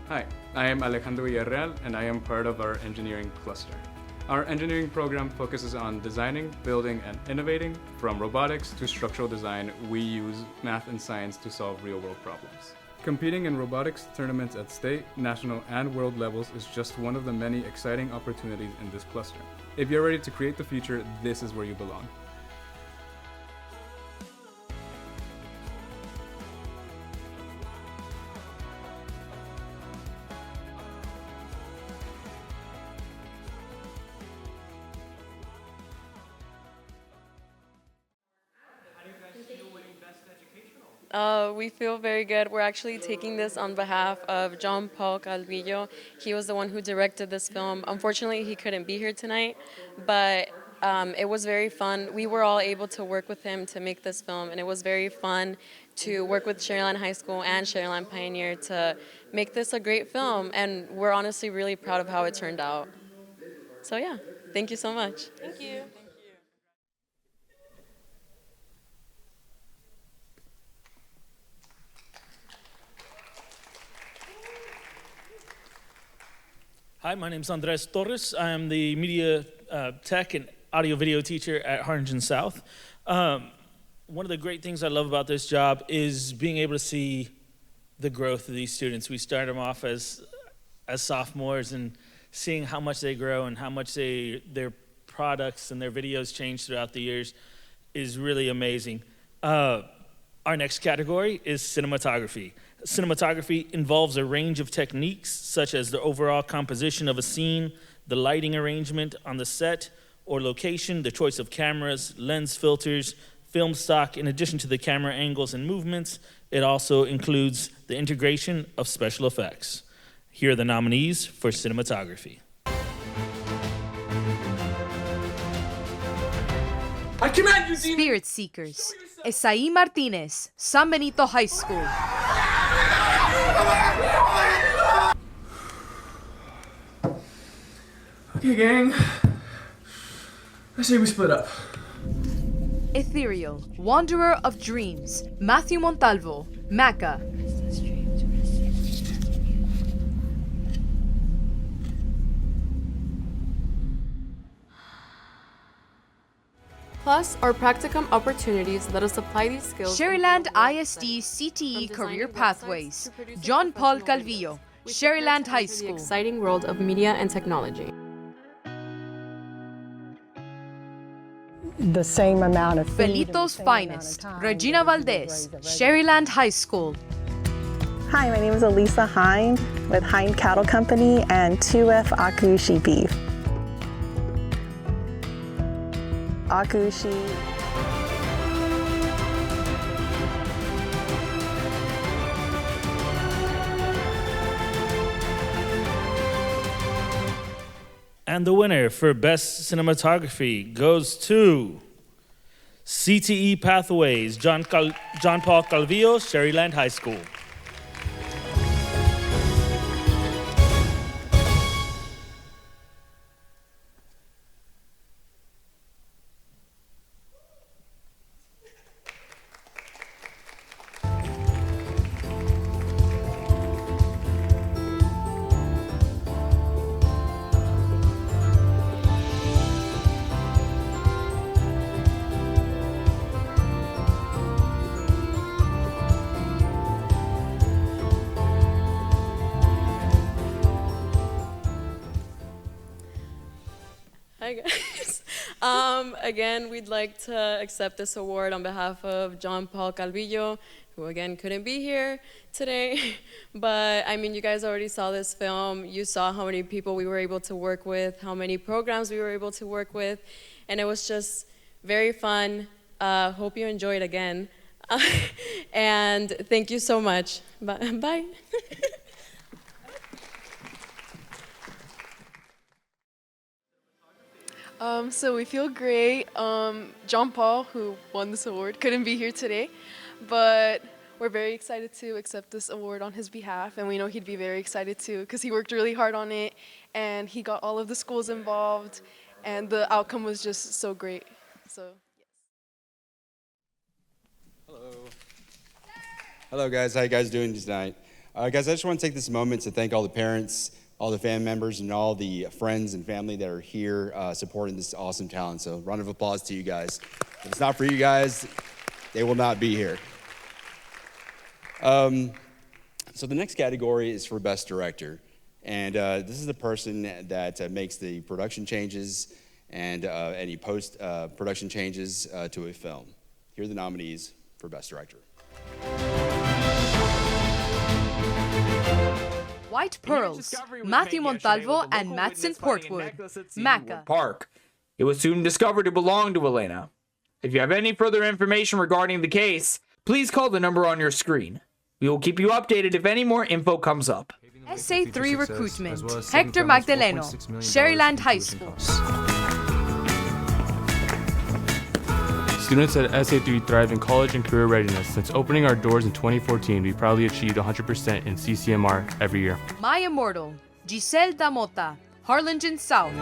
Hi, I am Alejandro Villarreal, and I am part of our engineering cluster. Our engineering program focuses on designing, building, and innovating. From robotics to structural design, we use math and science to solve real-world problems. Competing in robotics tournaments at state, national, and world levels is just one of the many exciting opportunities in this cluster. If you're ready to create the future, this is where you belong.
We feel very good. We're actually taking this on behalf of John Paul Calvillo. He was the one who directed this film. Unfortunately, he couldn't be here tonight, but it was very fun. We were all able to work with him to make this film, and it was very fun to work with Sharyland High School and Sharyland Pioneer to make this a great film, and we're honestly really proud of how it turned out. So yeah, thank you so much.
Thank you.
Hi, my name is Andres Torres. I am the media tech and audio video teacher at Harlingen South. One of the great things I love about this job is being able to see the growth of these students. We start them off as sophomores and seeing how much they grow and how much their products and their videos change throughout the years. is really amazing. Our next category is cinematography. Cinematography involves a range of techniques such as the overall composition of a scene, the lighting arrangement on the set or location, the choice of cameras, lens filters, film stock. In addition to the camera angles and movements, it also includes the integration of special effects. Here are the nominees for cinematography.
I command you, Spirit Seekers. Esai Martinez, San Benito High School.
Okay, gang. I say we split up.
Ethereal, Wanderer of Dreams, Matthew Montalvo, Maca.
Plus, our practicum opportunities let us apply these skills.
Sherryland ISD CTE Career Pathways, John Paul Calvillo, Sherryland High School.
The exciting world of media and technology.
The same amount of food.
Felito's Finest, Regina Valdez, Sherryland High School.
Hi, my name is Elisa Hind with Hind Cattle Company and 2F Akushi Beef. Akushi.
And the winner for Best Cinematography goes to CTE Pathways, John Paul Calvillo, Sherryland High School.
Hi guys. Again, we'd like to accept this award on behalf of John Paul Calvillo, who again couldn't be here today. But I mean, you guys already saw this film. You saw how many people we were able to work with, how many programs we were able to work with, and it was just very fun. Hope you enjoyed again. And thank you so much. Bye.
So we feel great. John Paul, who won this award, couldn't be here today, but we're very excited to accept this award on his behalf, and we know he'd be very excited too because he worked really hard on it, and he got all of the schools involved, and the outcome was just so great. So, yes.
Hello guys, how you guys doing tonight? Guys, I just want to take this moment to thank all the parents, all the family members, and all the friends and family that are here supporting this awesome talent. So round of applause to you guys. If it's not for you guys, they will not be here. So the next category is for Best Director. And this is the person that makes the production changes and any post-production changes to a film. Here are the nominees for Best Director.
White Pearls, Matthew Montalvo and Madsen Portwood, Maca.
Park. It was soon discovered to belong to Elena. If you have any further information regarding the case, please call the number on your screen. We will keep you updated if any more info comes up.
SA3 Recruitment, Hector Magdaleno, Sherryland High School.
Students at SA3 thrive in college and career readiness. Since opening our doors in 2014, we proudly achieved 100% in CCMR every year.
My Immortal, Giselle Damota, Harlingen South.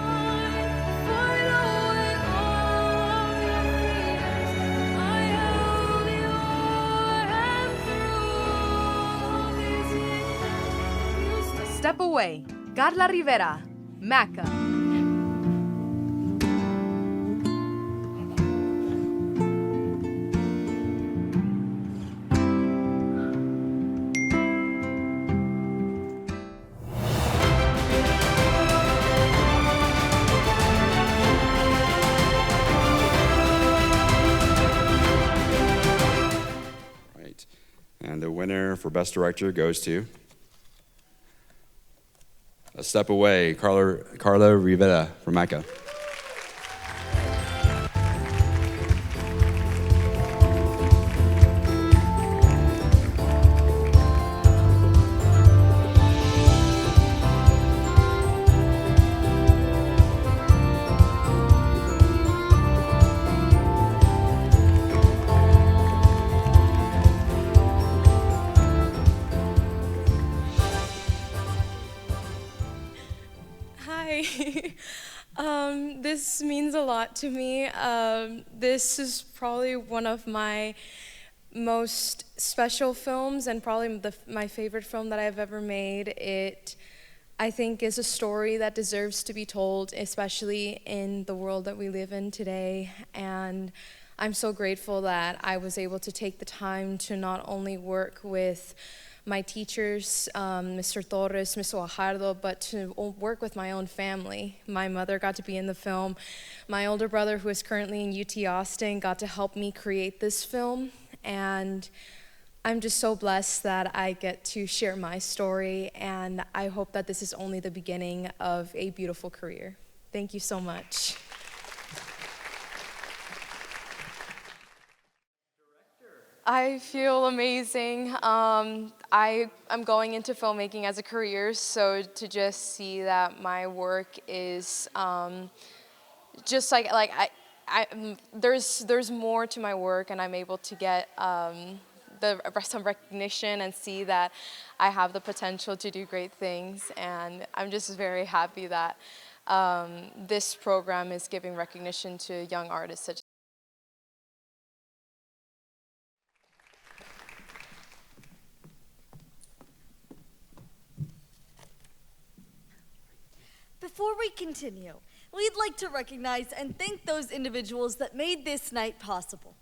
Step Away, Carla Rivera, Maca.
for Best Director goes to A Step Away, Carla Rivera from MACA.
Hi. This means a lot to me. This is probably one of my most special films and probably my favorite film that I've ever made. It, I think, is a story that deserves to be told, especially in the world that we live in today. And I'm so grateful that I was able to take the time to not only work with my teachers, Mr. Torres, Mr. Guajardo, but to work with my own family. My mother got to be in the film. My older brother, who is currently in UT Austin, got to help me create this film. And I'm just so blessed that I get to share my story, and I hope that this is only the beginning of a beautiful career. Thank you so much. I feel amazing. I'm going into filmmaking as a career, so to just see that my work is just there's more to my work, and I'm able to get some recognition and see that I have the potential to do great things, and I'm just very happy that this program is giving recognition to young artists such.
Before we continue, we'd like to recognize and thank those individuals that made this night possible.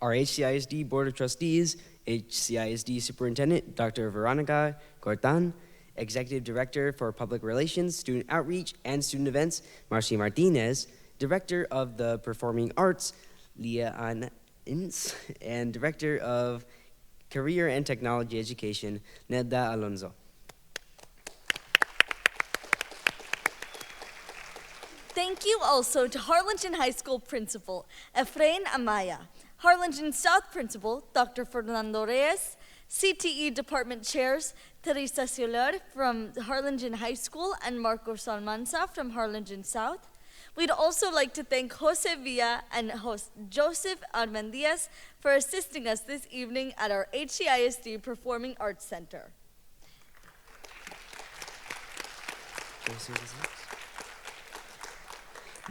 Our HCISD Board of Trustees, HCISD Superintendent Dr. Veronica Cortan, Executive Director for Public Relations, Student Outreach, and Student Events, Marcy Martinez, Director of the Performing Arts, Leah Ann Ince, and Director of Career and Technology Education, Nelda Alonso.
Thank you also to Harlingen High School Principal, Efrain Amaya, Harlingen South Principal, Dr. Fernando Reyes, CTE Department Chairs, Teresa Soler from Harlingen High School and Marcos Almanza from Harlingen South. We'd also like to thank Jose Villa and host Joseph Armendias for assisting us this evening at our HCISD Performing Arts Center.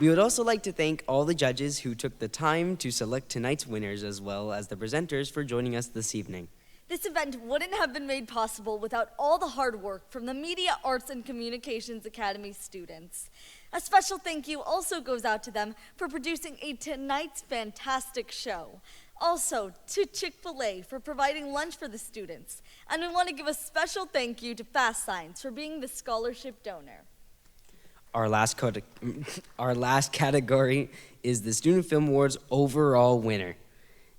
We would also like to thank all the judges who took the time to select tonight's winners, as well as the presenters for joining us this evening.
This event wouldn't have been made possible without all the hard work from the Media Arts and Communications Academy students. A special thank you also goes out to them for producing tonight's fantastic show. Also to Chick-fil-A for providing lunch for the students. And we want to give a special thank you to FastSigns for being the scholarship donor.
Our last category is the Student Film Awards overall winner.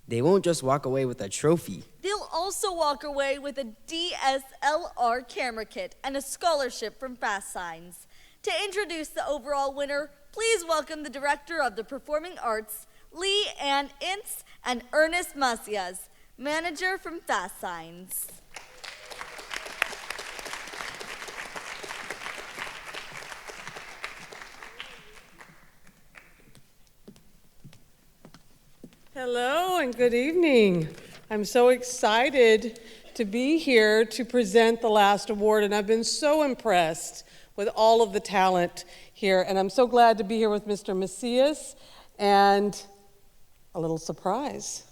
They won't just walk away with a trophy.
They'll also walk away with a DSLR camera kit and a scholarship from FastSigns. To introduce the overall winner, please welcome the Director of the Performing Arts, Lee Ann Ince, and Ernest Macias, Manager from FastSigns.
Hello and good evening. I'm so excited to be here to present the last award, and I've been so impressed with all of the talent here, and I'm so glad to be here with Mr. Macias, and a little surprise.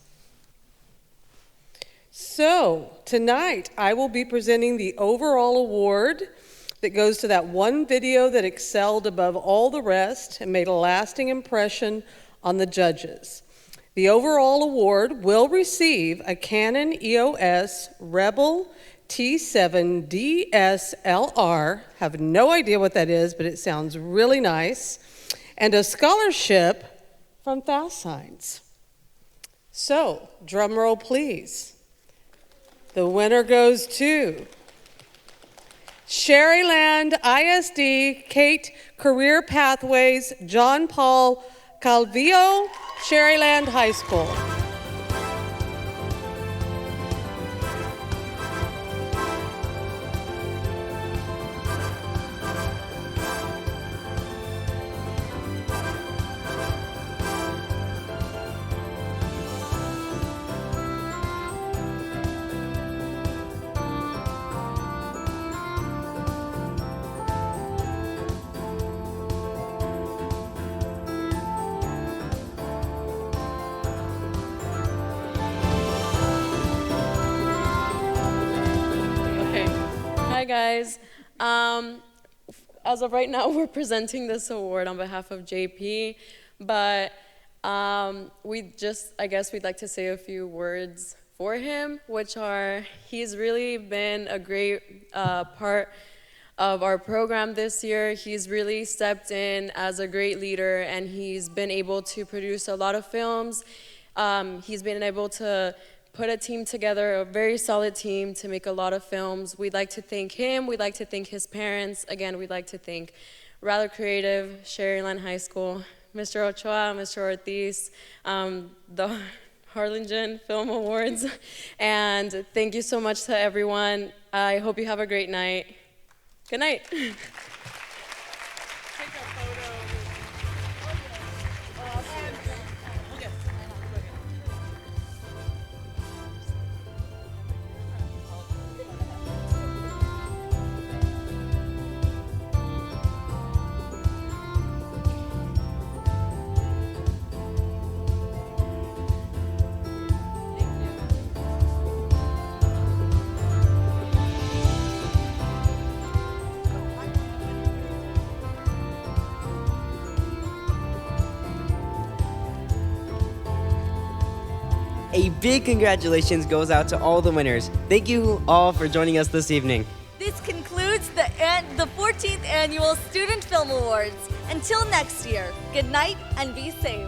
So tonight I will be presenting the overall award that goes to that one video that excelled above all the rest and made a lasting impression on the judges. The overall award will receive a Canon EOS Rebel T7 DSLR. Have no idea what that is, but it sounds really nice. And a scholarship from FastSigns. So, drum roll please. The winner goes to Sherryland ISD Kate Career Pathways, John Paul Calvillo, Sherryland High School.
Hi guys. As of right now, we're presenting this award on behalf of JP, but I guess we'd like to say a few words for him, which are, he's really been a great part of our program this year. He's really stepped in as a great leader, and he's been able to produce a lot of films. He's been able to put a team together, a very solid team, to make a lot of films. We'd like to thank him. We'd like to thank his parents. Again, we'd like to thank Rather Creative, Sherryland High School, Mr. Ochoa, Mr. Ortiz, the Harlingen Film Awards, and thank you so much to everyone. I hope you have a great night. Good night.
A big congratulations goes out to all the winners. Thank you all for joining us this evening.
This concludes the 14th Annual Student Film Awards. Until next year, good night and be safe.